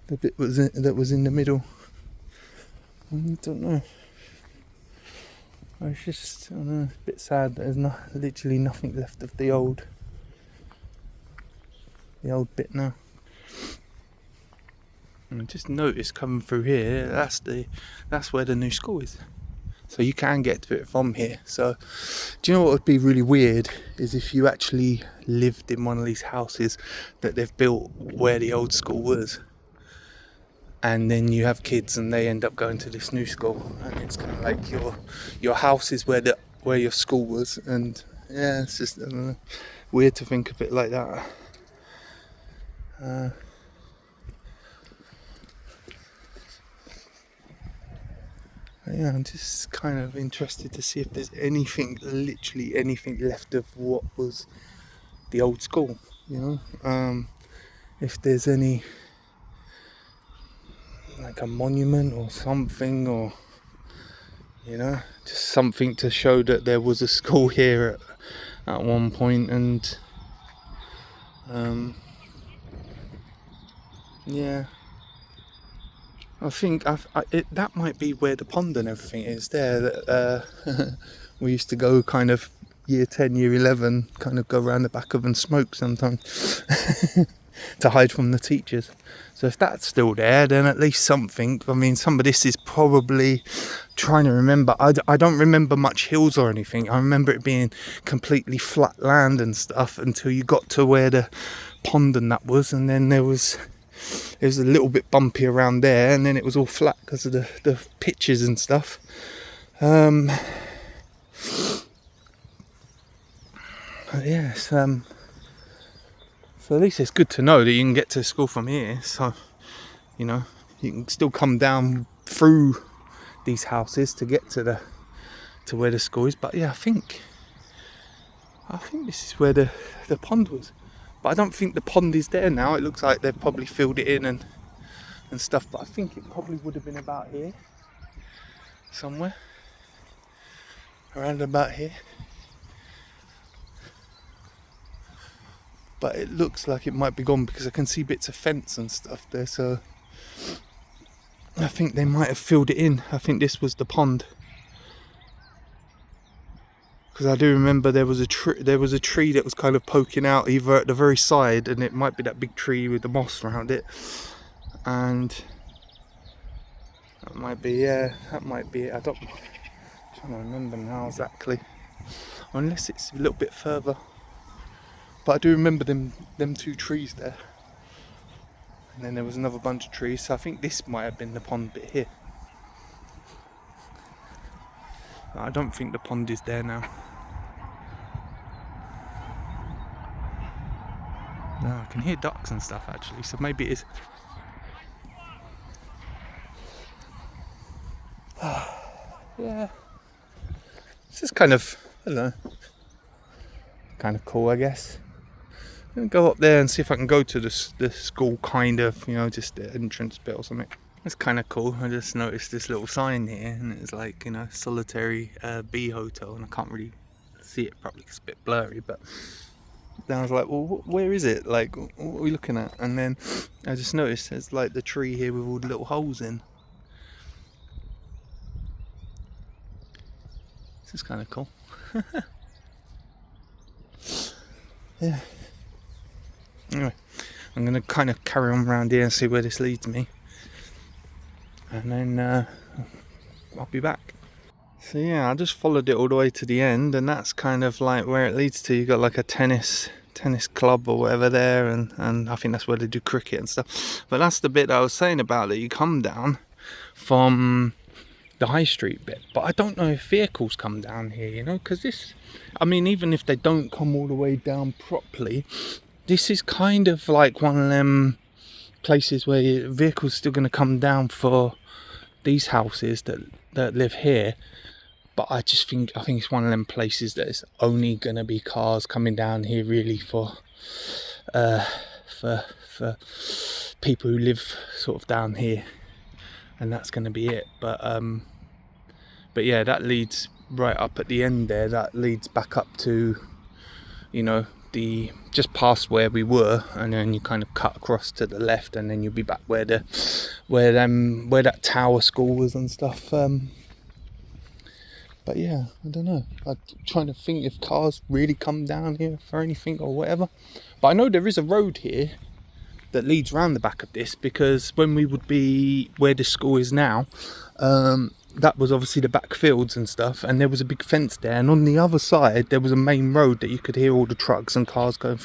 bit that was in the middle. I don't know. It's just, I don't know, a bit sad that there's literally nothing left of the old bit now. And just notice coming through here, that's where the new school is. So you can get to it from here. So do you know what would be really weird is if you actually lived in one of these houses that they've built where the old school was, and then you have kids and they end up going to this new school, and it's kind of like your house is where your school was. And yeah, it's just, I don't know, weird to think of it like that. Yeah, I'm just kind of interested to see if there's literally anything left of what was the old school, you know. If there's any, like a monument or something, or, you know, just something to show that there was a school here at one point. And yeah, I think that might be where the pond and everything is there. That we used to go kind of year 10, year 11, kind of go around the back of and smoke sometimes to hide from the teachers. So if that's still there, then at least something. I mean, some of this is probably, trying to remember. I don't remember much hills or anything. I remember it being completely flat land and stuff until you got to where the pond and that was, and then it was a little bit bumpy around there, and then it was all flat because of the pitches and stuff. Yes. So at least it's good to know that you can get to school from here. So, you know, you can still come down through these houses to get to where the school is. But yeah, I think this is where the pond was. But I don't think the pond is there now. It looks like they've probably filled it in and stuff. But I think it probably would have been about here, somewhere around about here. But it looks like it might be gone because I can see bits of fence and stuff there. So I think they might have filled it in. I think this was the pond, because I do remember there was a tree that was kind of poking out either at the very side, and it might be that big tree with the moss around it, and that might be it. I'm trying to remember now exactly, unless it's a little bit further. But I do remember them two trees there. And then there was another bunch of trees. So I think this might have been the pond bit here. I don't think the pond is there now. No, I can hear ducks and stuff actually. So maybe it is. Yeah. This is kind of, I don't know, kind of cool, I guess. I'm gonna go up there and see if I can go to the school, kind of, you know, just the entrance bit or something. It's kind of cool. I just noticed this little sign here, and it's like, you know, solitary bee hotel, and I can't really see it properly because it's a bit blurry. But then I was like, well, where is it? Like, what are we looking at? And then I just noticed there's like the tree here with all the little holes in. This is kind of cool. Yeah. Anyway, I'm going to kind of carry on around here and see where this leads me, and then I'll be back. So yeah, I just followed it all the way to the end, and that's kind of like where it leads to. You got like a tennis club or whatever there, and I think that's where they do cricket and stuff. But that's the bit that I was saying about, that you come down from the high street bit, but I don't know if vehicles come down here, you know, because this, I mean, even if they don't come all the way down properly, this is kind of like one of them places where vehicles still going to come down for these houses that live here. But I think it's one of them places that it's only going to be cars coming down here really for people who live sort of down here, and that's going to be it. But yeah, that leads right up at the end there. That leads back up to, you know, the just past where we were, and then you kind of cut across to the left, and then you'll be back where that tower school was and stuff. But yeah, I don't know. I'm trying to think if cars really come down here for anything or whatever. But I know there is a road here that leads round the back of this, because when we would be where the school is now, that was obviously the back fields and stuff, and there was a big fence there, and on the other side there was a main road that you could hear all the trucks and cars going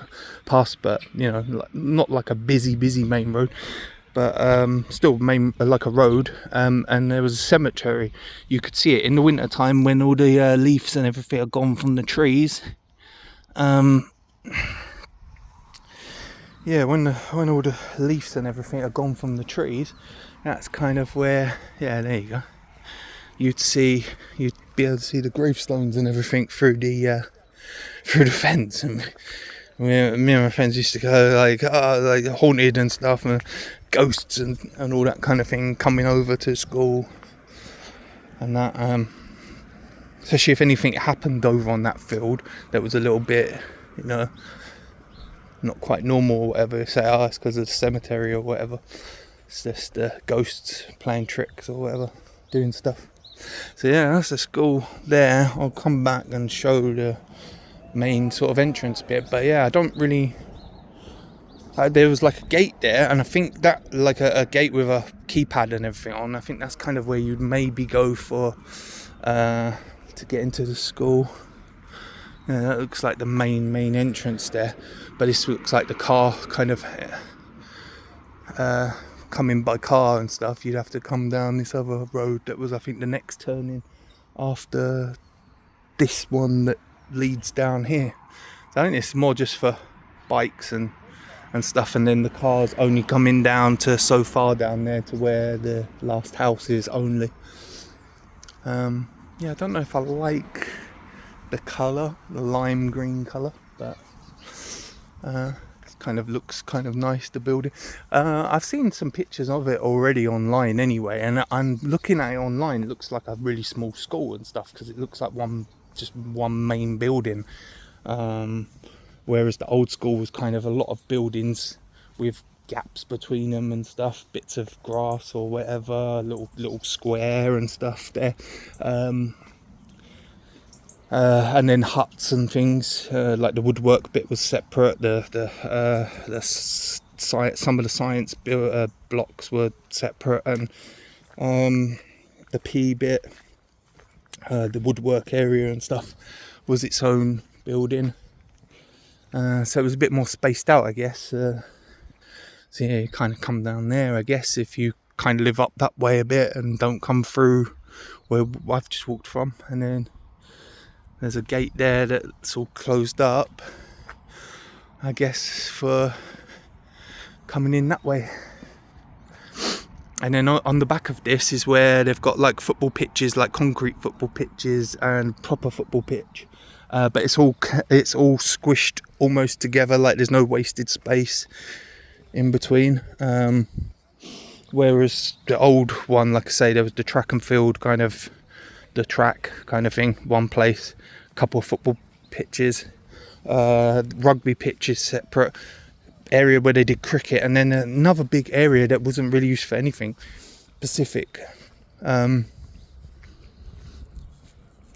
past, but you know, not like a busy main road, but still main, like a road. And there was a cemetery. You could see it in the winter time when all the leaves and everything are gone from the trees. Yeah, when all the leaves and everything are gone from the trees, that's kind of where, yeah, there you go. You'd be able to see the gravestones and everything through the fence. And me and my friends used to go like haunted and stuff, and ghosts and all that kind of thing coming over to school, and that. Especially if anything happened over on that field that was a little bit, you know, not quite normal or whatever. Say, it's because of the cemetery or whatever. It's just the ghosts playing tricks or whatever, doing stuff. So yeah, that's the school there. I'll come back and show the main sort of entrance bit. But yeah, I don't really... there was like a gate there, and I think that, like a gate with a keypad and everything on, I think that's kind of where you'd maybe go for to get into the school. Yeah, that looks like the main entrance there. But this looks like the car kind of... coming by car and stuff, you'd have to come down this other road that was, I think, the next turning after this one that leads down here. So I think it's more just for bikes and stuff, and then the cars only coming down to so far down there to where the last house is only. Yeah, I don't know if I like the colour, the lime green colour, but kind of looks kind of nice, the building. I've seen some pictures of it already online anyway, and I'm looking at it online. It looks like a really small school and stuff, because it looks like one main building, whereas the old school was kind of a lot of buildings with gaps between them and stuff, bits of grass or whatever, little square and stuff there. And then huts and things, like the woodwork bit was separate. Some of the science blocks were separate, and the P bit, the woodwork area and stuff, was its own building. So it was a bit more spaced out, I guess. So yeah, you kind of come down there, I guess, if you kind of live up that way a bit and don't come through where I've just walked from, and then there's a gate there that's all closed up, I guess, for coming in that way. And then on the back of this is where they've got like football pitches, like concrete football pitches and proper football pitch. But it's all squished almost together, like there's no wasted space in between. Whereas the old one, like I say, there was the track and field kind of, the track kind of thing, one place, a couple of football pitches, rugby pitches separate, area where they did cricket, and then another big area that wasn't really used for anything specific.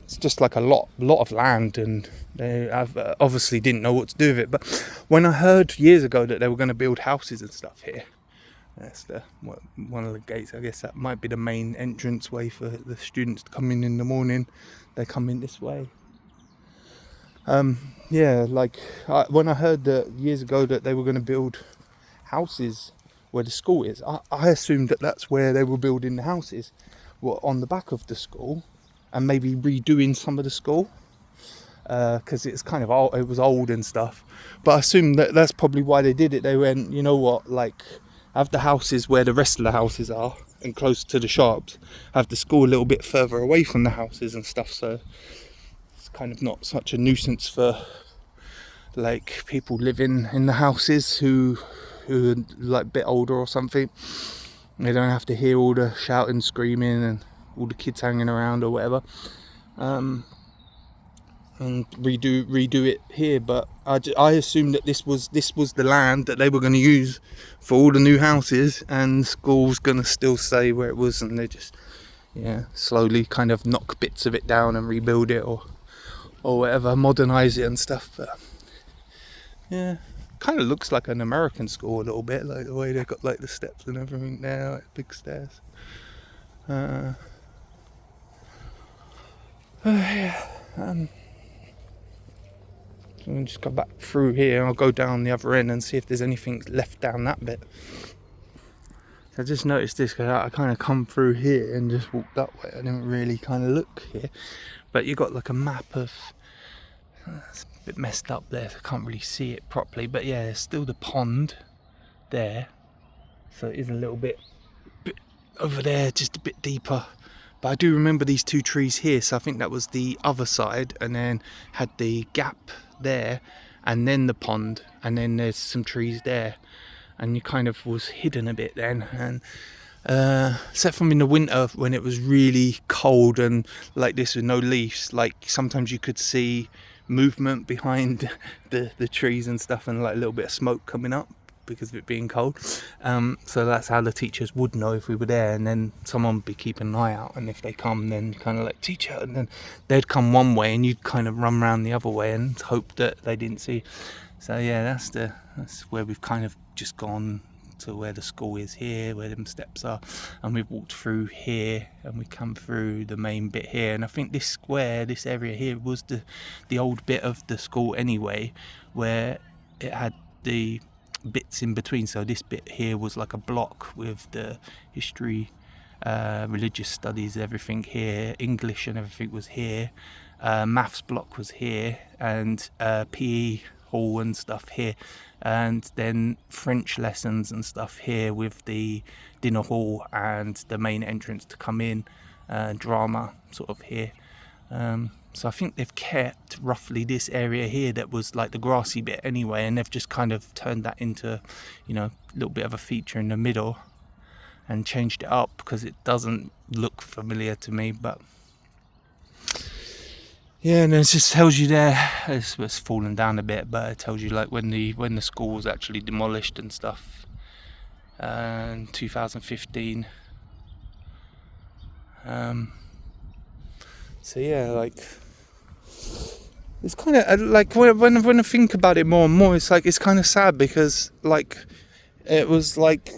It's just like a lot of land, and they obviously didn't know what to do with it. But when I heard years ago that they were going to build houses and stuff here, that's one of the gates. I guess that might be the main entrance way for the students to come in the morning. They come in this way. Yeah, like when I heard that years ago that they were going to build houses where the school is, I assumed that that's where they were building the houses, on the back of the school, and maybe redoing some of the school. because it's kind of old, it was old and stuff. But I assume that that's probably why they did it. They went, you know what, like, have the houses where the rest of the houses are and close to the shops, have the school a little bit further away from the houses and stuff, so it's kind of not such a nuisance for like people living in the houses who are like a bit older or something. They don't have to hear all the shouting, screaming and all the kids hanging around or whatever. And redo it here, but I assumed that this was the land that they were going to use for all the new houses, and the school's going to still stay where it was, and they just slowly kind of knock bits of it down and rebuild it or whatever, modernize it and stuff. But yeah, kind of looks like an American school a little bit, like the way they've got like the steps and everything there, like big stairs. I'll just go back through here. I'll go down the other end and see if there's anything left down that bit. I just noticed this because I kind of come through here and just walked that way. I didn't really kind of look here, but you got like a map of. It's a bit messed up there, so I can't really see it properly. But yeah, there's still the pond there, so it is a little bit over there, just a bit deeper. But I do remember these two trees here, so I think that was the other side, and then had the gap there, and then the pond, and then there's some trees there, and you kind of was hidden a bit then. And except from in the winter when it was really cold and like this with no leaves, like sometimes you could see movement behind the trees and stuff, and like a little bit of smoke coming up because of it being cold. So that's how the teachers would know if we were there, and then someone would be keeping an eye out, and if they come, then kind of like, teacher, and then they'd come one way and you'd kind of run around the other way and hope that they didn't see. So yeah, that's where we've kind of just gone to where the school is here, where them steps are, and we've walked through here and we come through the main bit here. And I think this square, this area here, was the old bit of the school anyway, where it had the bits in between. So this bit here was like a block with the history, religious studies, everything here, English and everything was here, maths block was here, and PE hall and stuff here, and then French lessons and stuff here with the dinner hall and the main entrance to come in, drama sort of here. So I think they've kept roughly this area here that was like the grassy bit anyway, and they've just kind of turned that into, you know, a little bit of a feature in the middle and changed it up because it doesn't look familiar to me. But yeah, and it just tells you there, it's fallen down a bit, but it tells you like when the school was actually demolished and stuff in 2015. So yeah, like, it's kind of like when I think about it more and more, it's like, it's kind of sad because like it was like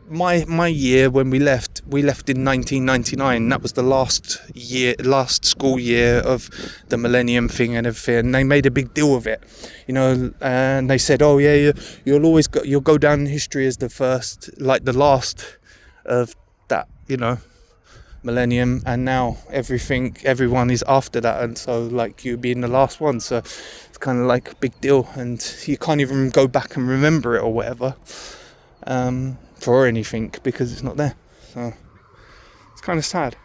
my year when we left in 1999. That was the last school year of the millennium thing and everything, and they made a big deal of it, you know, and they said, oh yeah, you'll go down in history as the first, like the last of that, you know, millennium, and now everyone is after that, and so like you being the last one, so it's kind of like a big deal, and you can't even go back and remember it or whatever for anything because it's not there. So it's kind of sad.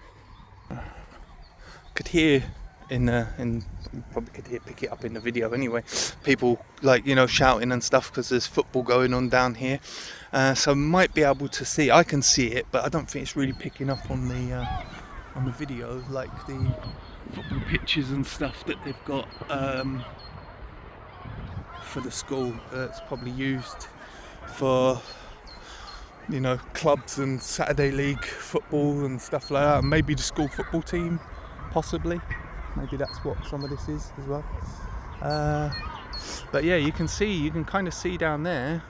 Could hear probably could pick it up in the video anyway, people like, you know, shouting and stuff because there's football going on down here, so might be able to see, I can see it, but I don't think it's really picking up on the video, like the football pitches and stuff that they've got for the school. It's probably used for, you know, clubs and Saturday league football and stuff like that. Maybe the school football team, possibly. Maybe that's what some of this is as well. But yeah, you can kind of see down there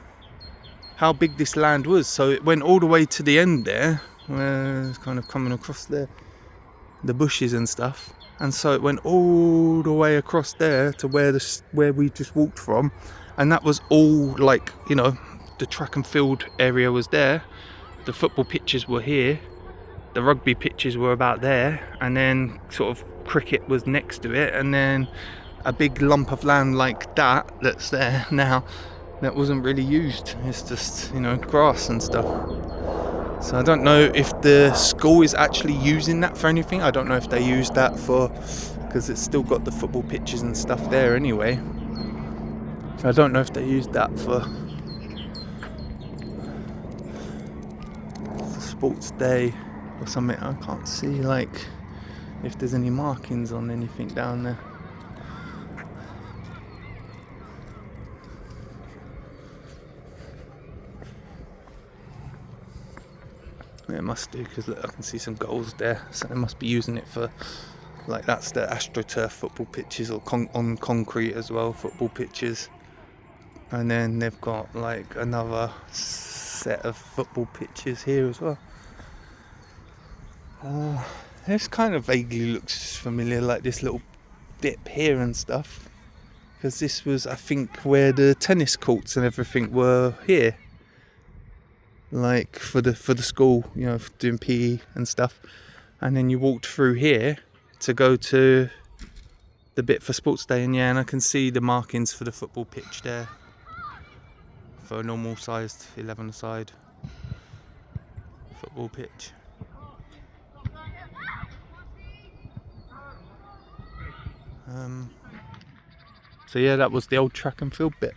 how big this land was. So it went all the way to the end there, where it's kind of coming across the bushes and stuff. And so it went all the way across there to where we just walked from. And that was all like, you know, the track and field area was there. The football pitches were here. The rugby pitches were about there. And then sort of cricket was next to it, and then a big lump of land like that's there now that wasn't really used. It's just, grass and stuff. So I don't know if the school is actually using that for anything. I don't know if they use that because it's still got the football pitches and stuff there anyway. So I don't know if they use that for sports day or something. I can't see if there's any markings on anything down there. Yeah, it must do, because look, I can see some goals there, so they must be using it for, that's the AstroTurf football pitches, or on concrete as well, football pitches. And then they've got another set of football pitches here as well. This kind of vaguely looks familiar, like this little dip here and stuff, because this was, I think, where the tennis courts and everything were here. For the school, for doing PE and stuff, and then you walked through here to go to the bit for sports day, and I can see the markings for the football pitch there, for a normal sized 11-a-side football pitch. So yeah, that was the old track and field bit.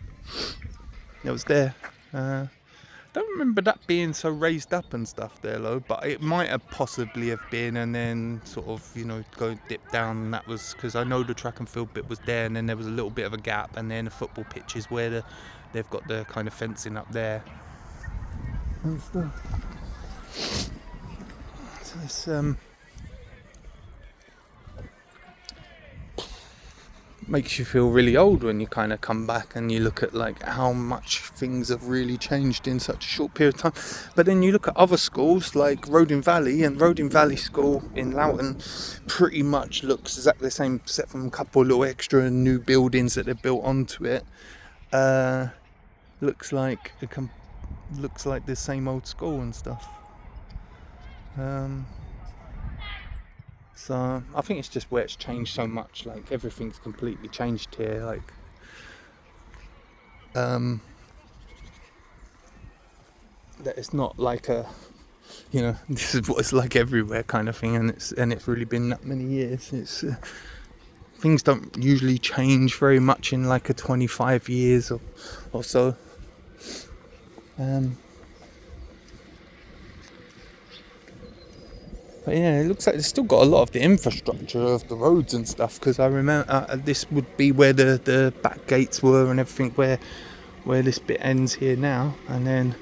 It was there. Don't remember that being so raised up and stuff there, though, but it might have possibly have been, and then sort of, go dip down, and that was because I know the track and field bit was there, and then there was a little bit of a gap, and then the football pitch is where they've got the kind of fencing up there and stuff. So it's makes you feel really old when you kind of come back and you look at how much things have really changed in such a short period of time. But then you look at other schools like Roding Valley, and Roding Valley School in Loughton pretty much looks exactly the same, except from a couple of little extra new buildings that they've built onto it. Looks like the same old school and stuff. So I think it's just where it's changed so much. Everything's completely changed here. That it's not this is what it's like everywhere kind of thing, and it's really been that many years. It's things don't usually change very much in a 25 years or so. But yeah, it looks like it's still got a lot of the infrastructure of the roads and stuff, because I remember this would be where the back gates were and everything, where this bit ends here now, and then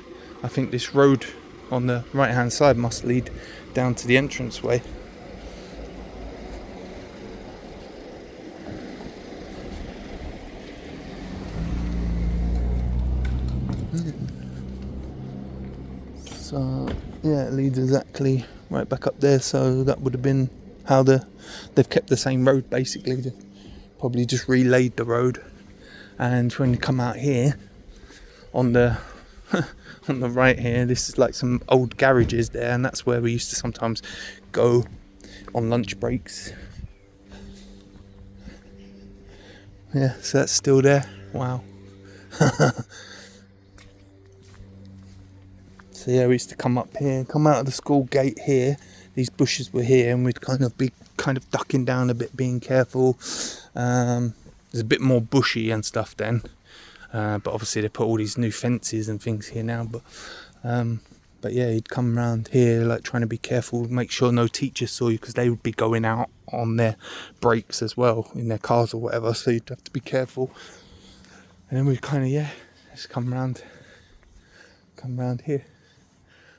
I think this road on the right hand side must lead down to the entranceway. So yeah, it leads exactly right back up there, so that would have been how they've kept the same road basically. They've probably just relayed the road, and when you come out here on the on the right here, this is some old garages there, and that's where we used to sometimes go on lunch breaks. Yeah, so that's still there. Wow. So yeah, we used to come up here, come out of the school gate here. These bushes were here, and we'd be ducking down a bit, being careful. There's a bit more bushy and stuff then, but obviously they put all these new fences and things here now. But yeah, you'd come around here trying to be careful, make sure no teachers saw you, because they would be going out on their breaks as well in their cars or whatever. So you'd have to be careful. And then we'd just come around here.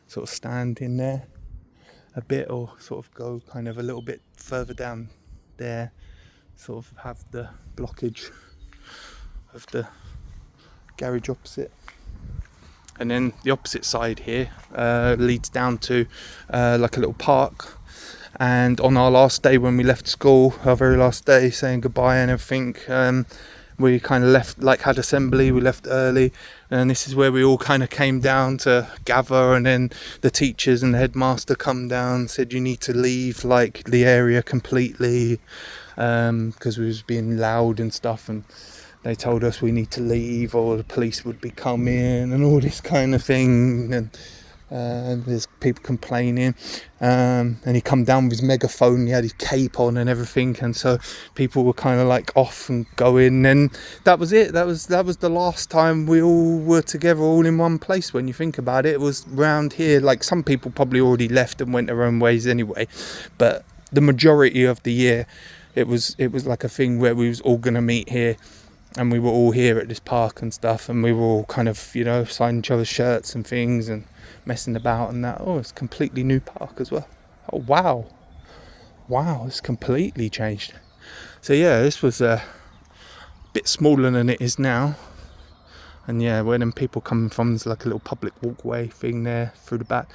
Sort of stand in there a bit, or sort of go a little bit further down there, sort of have the blockage of the garage opposite. And then the opposite side here leads down to a little park. And on our last day when we left school, our very last day, saying goodbye and everything, we left, had assembly, we left early, and this is where we all came down to gather, and then the teachers and the headmaster come down, said you need to leave the area completely, because we was being loud and stuff, and they told us we need to leave or the police would be coming and all this kind of thing, and there's people complaining, and he come down with his megaphone, he had his cape on and everything, and so people were kind of like off and going, and that was it. That was the last time we all were together all in one place. When you think about it, it was round here. Like, some people probably already left and went their own ways anyway, but the majority of the year it was like a thing where we was all gonna meet here, and we were all here at this park and stuff, and we were all kind of, signing each other's shirts and things and messing about and that. Oh, it's a completely new park as well. Oh, wow, it's completely changed. So yeah, this was a bit smaller than it is now, and yeah, where them people coming from, there's like a little public walkway thing there through the back,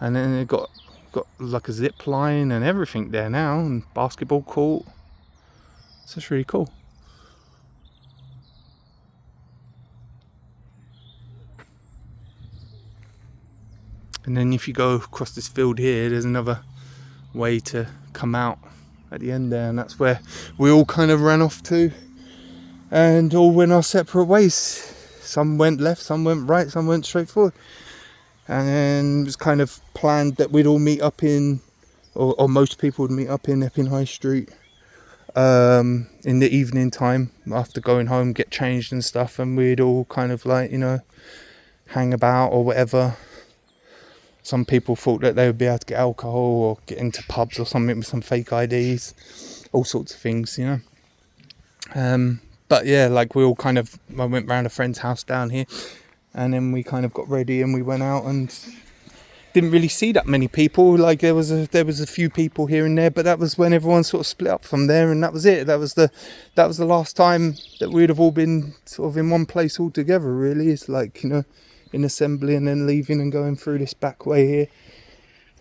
and then they've got like a zip line and everything there now, and basketball court. So it's really cool. And then if you go across this field here, there's another way to come out at the end there, and that's where we all kind of ran off to and all went our separate ways. Some went left, some went right, some went straight forward. And then it was kind of planned that we'd all meet up in, or most people would meet up in Epping High Street in the evening time after going home, get changed and stuff, and we'd all kind of like, hang about or whatever. Some people thought that they would be able to get alcohol or get into pubs or something with some fake IDs, all sorts of things, But yeah, like I went round a friend's house down here, and then we kind of got ready and we went out and didn't really see that many people. Like there was a few people here and there, but that was when everyone sort of split up from there, and that was it. That was the last time that we'd have all been sort of in one place all together. Really, it's like in assembly and then leaving and going through this back way here,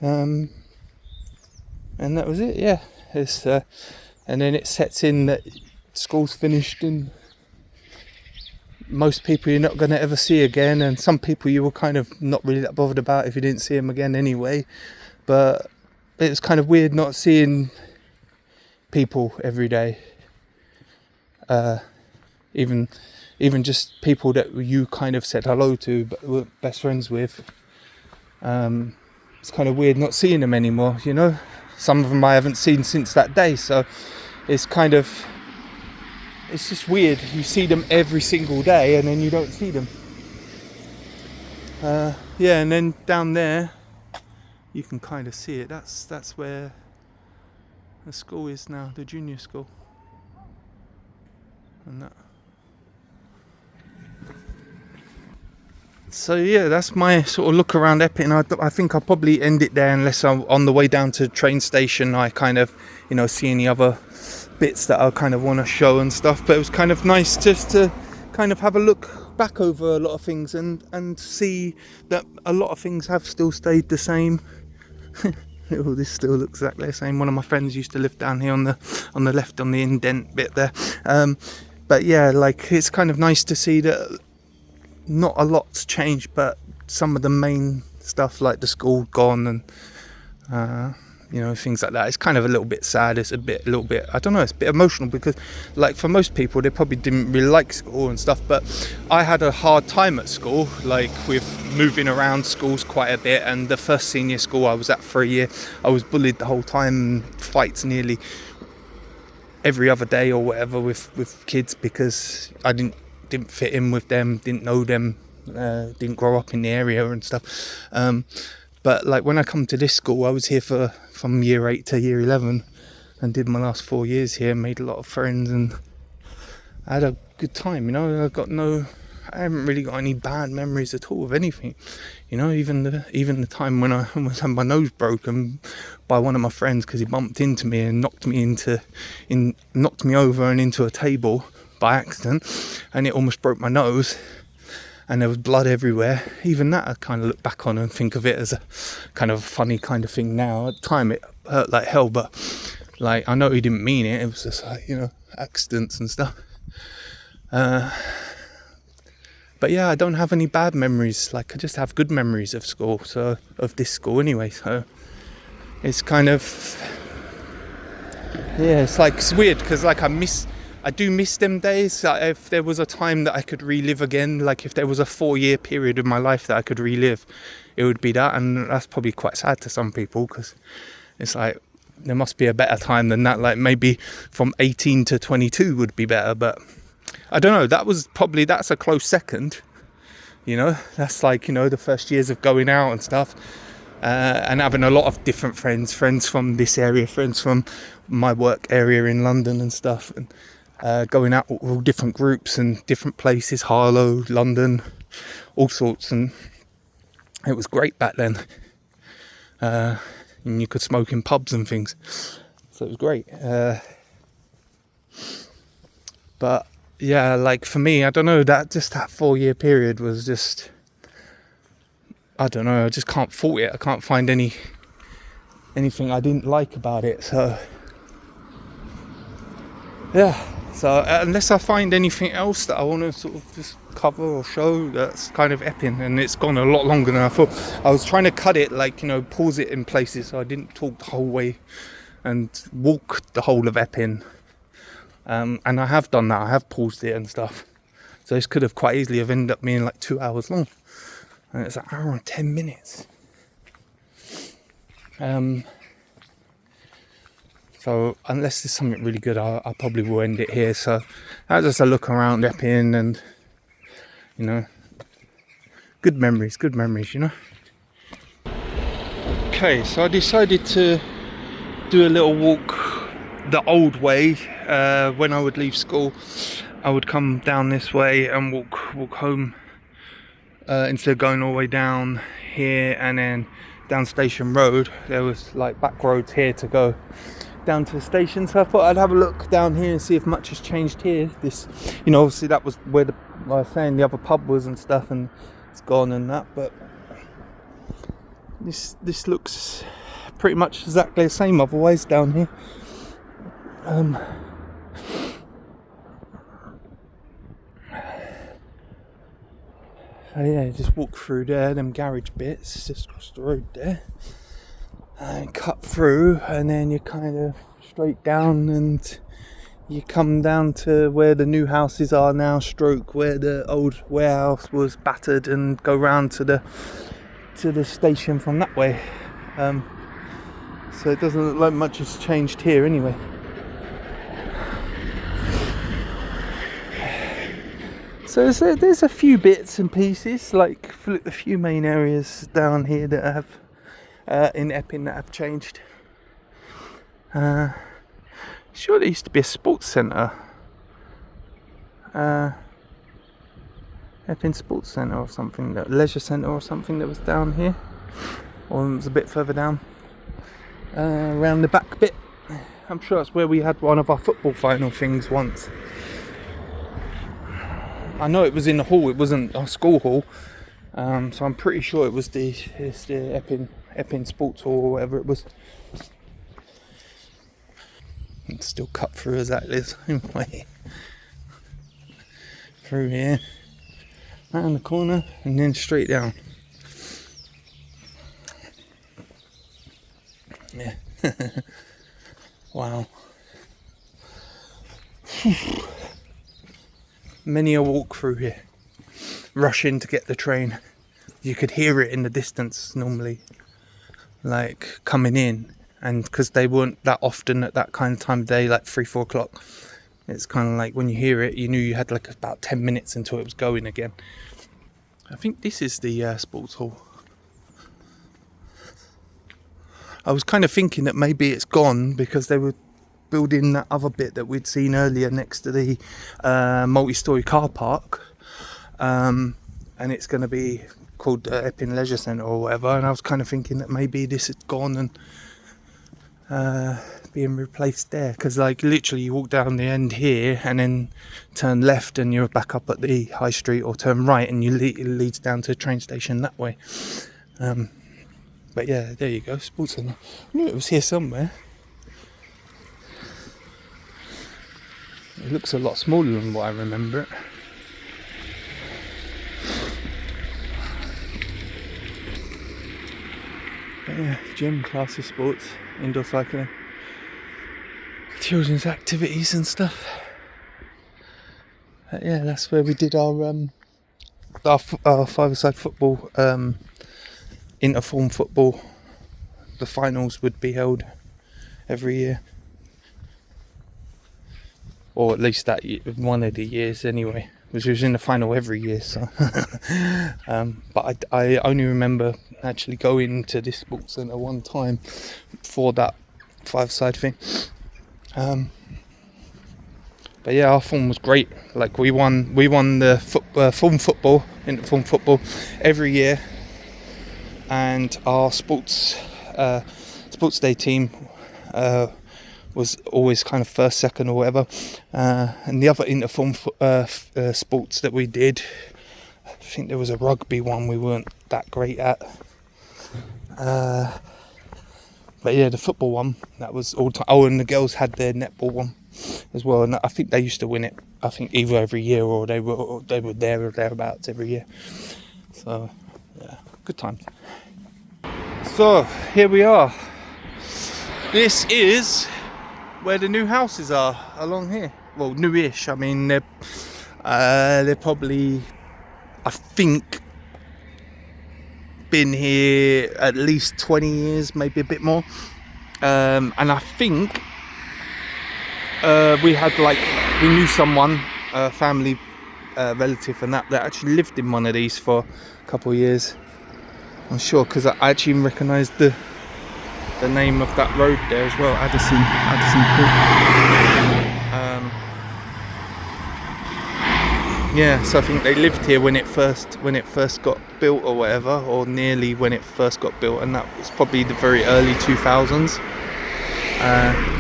and that was it. Yeah, it's and then it sets in that school's finished, and most people you're not going to ever see again, and some people you were kind of not really that bothered about if you didn't see them again anyway. But it was kind of weird not seeing people every day, even just people that you kind of said hello to but were best friends with. It's kind of weird not seeing them anymore, Some of them I haven't seen since that day, so it's just weird. You see them every single day and then you don't see them. Yeah, and then down there you can kind of see it. That's where the school is now, the junior school. And that. So yeah, that's my sort of look around Epping. I think I'll probably end it there, unless I'm on the way down to the train station I kind of see any other bits that I kind of want to show and stuff. But it was kind of nice just to kind of have a look back over a lot of things and see that a lot of things have still stayed the same. Oh, this still looks exactly the same. One of my friends used to live down here on the left, on the indent bit there. But yeah, like it's kind of nice to see that not a lot's changed, but some of the main stuff like the school gone and things like that. It's kind of a little bit sad. It's a little bit, I don't know, it's a bit emotional, because like for most people they probably didn't really like school and stuff, but I had a hard time at school, like with moving around schools quite a bit. And the first senior school I was at for a year, I was bullied the whole time, fights nearly every other day or whatever with kids, because I didn't fit in with them, didn't know them, didn't grow up in the area and stuff. But like when I come to this school, I was here from year 8 to year 11 and did my last 4 years here, made a lot of friends, and I had a good time. I haven't really got any bad memories at all of anything. Even the time when I almost had my nose broken by one of my friends because he bumped into me and knocked me over and into a table by accident, and it almost broke my nose and there was blood everywhere. Even that I kind of look back on and think of it as a kind of funny kind of thing now. At the time it hurt like hell, but like I know he didn't mean it. It was just like, accidents and stuff. But yeah, I don't have any bad memories. Like I just have good memories of school, so of this school anyway. So it's kind of Yeah, it's weird because like I do miss them days. If there was a time that I could relive again, like if there was a 4-year period of my life that I could relive, it would be that. And that's probably quite sad to some people because it's like there must be a better time than that. Like maybe from 18 to 22 would be better, but I don't know. That's a close second. You know, that's like, you know, the first years of going out and stuff. And having a lot of different friends from this area, friends from my work area in London and stuff, and going out with all different groups and different places, Harlow, London, all sorts, and it was great back then. And you could smoke in pubs and things, so it was great. But yeah, like for me, I don't know, that 4-year period was just, I don't know, I just can't fault it. I can't find anything I didn't like about it. So yeah, so unless I find anything else that I want to sort of just cover or show, that's kind of Epping, and it's gone a lot longer than I thought. I was trying to cut it, like, you know, pause it in places so I didn't talk the whole way and walk the whole of Epping. And I have done that. I have paused it and stuff. So this could have quite easily have ended up being like 2 hours long. And it's an hour and 10 minutes. So unless there's something really good, I probably will end it here. So that's just a look around Epping, and, you know, good memories, you know. Okay, so I decided to do a little walk the old way. When I would leave school, I would come down this way and walk home. Instead of going all the way down here and then down Station Road, there was like back roads here to go down to the station. So I thought I'd have a look down here and see if much has changed here. This, you know, obviously that was where I was saying the other pub was and stuff, and it's gone and that. But this looks pretty much exactly the same otherwise down here. So yeah, just walk through there, them garage bits, just across the road there, and cut through, and then you kind of straight down, and you come down to where the new houses are now, stroke where the old warehouse was battered, and go round to the station from that way. So it doesn't look like much has changed here anyway. So there's a few bits and pieces, like a few main areas down here that have in Epping that have changed. Sure, there used to be a sports centre, Epping Sports Centre or something, leisure centre or something that was down here, or it was a bit further down, around the back bit. I'm sure that's where we had one of our football final things once. I know it was in the hall, it wasn't our school hall, so I'm pretty sure it was the Epping Sports Hall or whatever it was. It's still cut through exactly the same way. Through here, round the corner, and then straight down. Yeah. Wow. Many a walk through here, rushing to get the train. You could hear it in the distance normally, like coming in, and because they weren't that often at that kind of time of day, like 3-4 o'clock, it's kind of like when you hear it, you knew you had like about 10 minutes until it was going again. I think this is the sports hall. I was kind of thinking that maybe it's gone because they were building that other bit that we'd seen earlier next to the multi-storey car park, and it's going to be called Epping Leisure Centre or whatever, and I was kind of thinking that maybe this had gone and being replaced there, because like literally you walk down the end here and then turn left and you're back up at the high street, or turn right and it leads down to the train station that way. But yeah, there you go, sports centre. I knew it was here somewhere. It looks a lot smaller than what I remember it. But yeah, gym, classes, sports, indoor cycling. children's activities and stuff. Yeah, that's where we did our five-a-side football, interform football. The finals would be held every year, or at least that year, one of the years anyway, which was in the final every year. So, but I only remember actually going to this sports centre one time for that five-side thing. But yeah, our form was great. Like we won the form football, interform football, every year, and our sports day team was always kind of first, second, or whatever. And the other interform sports that we did, I think there was a rugby one we weren't that great at. But yeah, the football one, that was all time. Oh, and the girls had their netball one as well, and I think they used to win it. I think either every year or they were there or thereabouts every year. So yeah, good times. So here we are. This is where the new houses are along here. Well, newish. I mean, they're probably, I think, been here at least 20 years, maybe a bit more. And I think we knew someone, a family relative, and that actually lived in one of these for a couple of years. I'm sure, because I actually recognised the name of that road there as well, Addison Court. Yeah, so I think they lived here when it first got built or whatever, or nearly when it first got built, and that was probably the very early 2000s.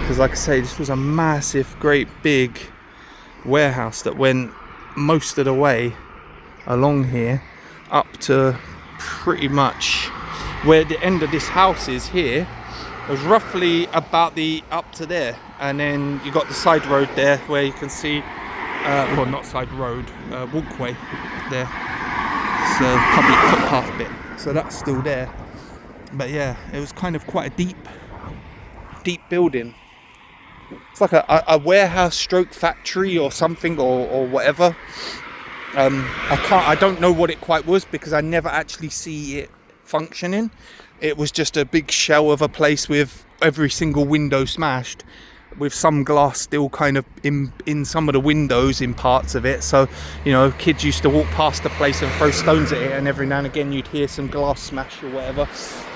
Because like I say, this was a massive, great big warehouse that went most of the way along here up to pretty much where the end of this house is here. It was roughly about up to there, and then you got the side road there where you can see, well, not side road, walkway there. It's a public footpath bit, so that's still there. But yeah, it was kind of quite a deep building. It's like a warehouse stroke factory or something, or whatever. I don't know what it quite was, because I never actually see it functioning. It was just a big shell of a place with every single window smashed, with some glass still kind of in some of the windows in parts of it. So, you know, kids used to walk past the place and throw stones at it, and every now and again you'd hear some glass smash or whatever.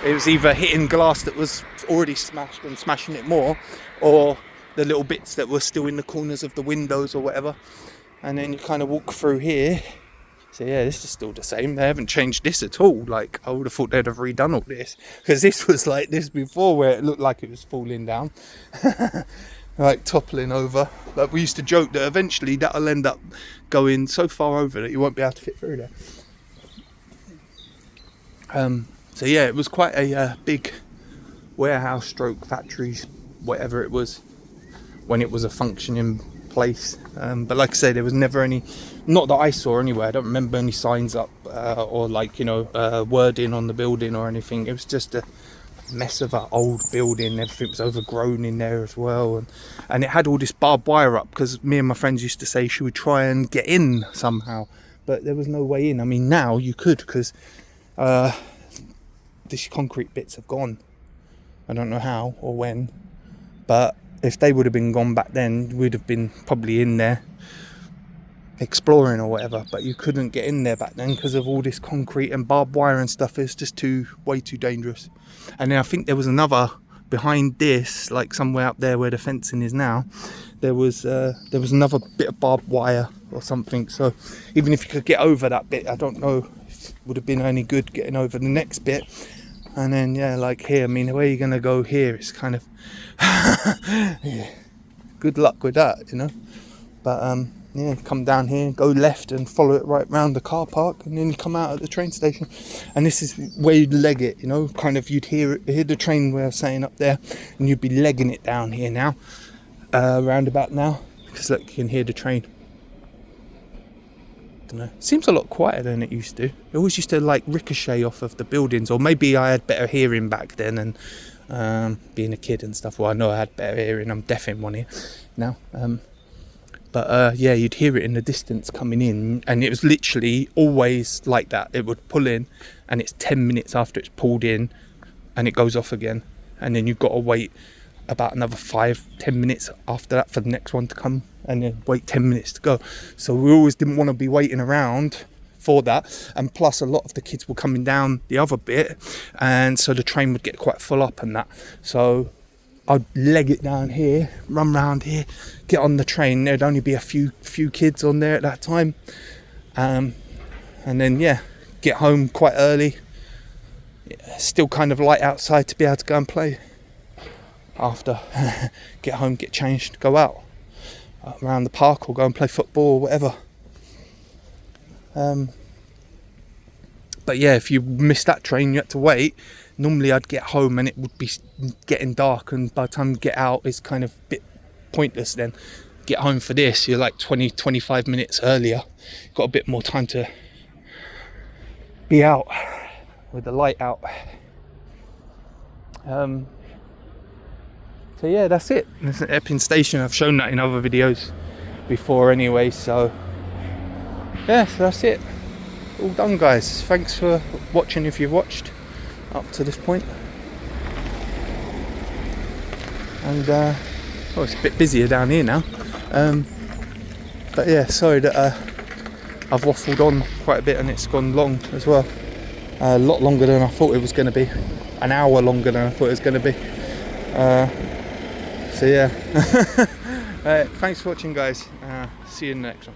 It was either hitting glass that was already smashed and smashing it more, or the little bits that were still in the corners of the windows or whatever. And then you kind of walk through here. So yeah, this is still the same. They haven't changed this at all. Like, I would have thought they'd have redone all this, because this was like this before, where it looked like it was falling down. Like toppling over. Like, we used to joke that eventually that'll end up going so far over that you won't be able to fit through there. So yeah, it was quite a big warehouse stroke factory, whatever it was, when it was a functioning place. But like I say, there was never any, not that I saw anyway, I don't remember any signs up or like, you know, wording on the building or anything. It was just a mess of an old building. Everything was overgrown in there as well, and it had all this barbed wire up, because me and my friends used to say, should we try and get in somehow? But there was no way in. I mean, now you could, because these concrete bits have gone. I don't know how or when, but if they would have been gone back then, we'd have been probably in there exploring or whatever. But you couldn't get in there back then because of all this concrete and barbed wire and stuff. It's just way too dangerous. And then I think there was another behind this, like somewhere up there where the fencing is now. There was another bit of barbed wire or something. So even if you could get over that bit, I don't know if it would have been any good getting over the next bit. And then yeah, like here, I mean, where you're gonna go here is kind of yeah, good luck with that, you know. But yeah, come down here, go left and follow it right round the car park, and then you come out at the train station. And this is where you'd leg it, you know, kind of, you'd hear the train where I was saying up there, and you'd be legging it down here now, roundabout now, because look, you can hear the train. Don't know. Seems a lot quieter than it used to. It always used to like ricochet off of the buildings, or maybe I had better hearing back then, and being a kid and stuff. Well, I know I had better hearing. I'm deaf in one ear now. But yeah, you'd hear it in the distance coming in, and it was literally always like that. It would pull in, and it's 10 minutes after it's pulled in, and it goes off again. And then you've got to wait about another 5-10 minutes after that for the next one to come, and then wait 10 minutes to go. So we always didn't want to be waiting around for that. And plus, a lot of the kids were coming down the other bit, and so the train would get quite full up and that. So I'd leg it down here, run round here, get on the train. There'd only be a few kids on there at that time, and then yeah, get home quite early. Still kind of light outside to be able to go and play. After get home, get changed, go out around the park or go and play football or whatever. But yeah, if you missed that train, you had to wait. Normally I'd get home and it would be getting dark, and by the time you get out, it's kind of a bit pointless then. Get home for this, you're like 20-25 minutes earlier. Got a bit more time to be out with the light out. So yeah, that's it. It's an Epping station. I've shown that in other videos before anyway. So yeah, so that's it. All done, guys. Thanks for watching if you've watched up to this point. And oh, it's a bit busier down here now. But yeah, sorry that I've waffled on quite a bit and it's gone long as well. A lot longer than I thought it was going to be. An hour longer than I thought it was going to be. So yeah. Thanks for watching, guys. See you in the next one.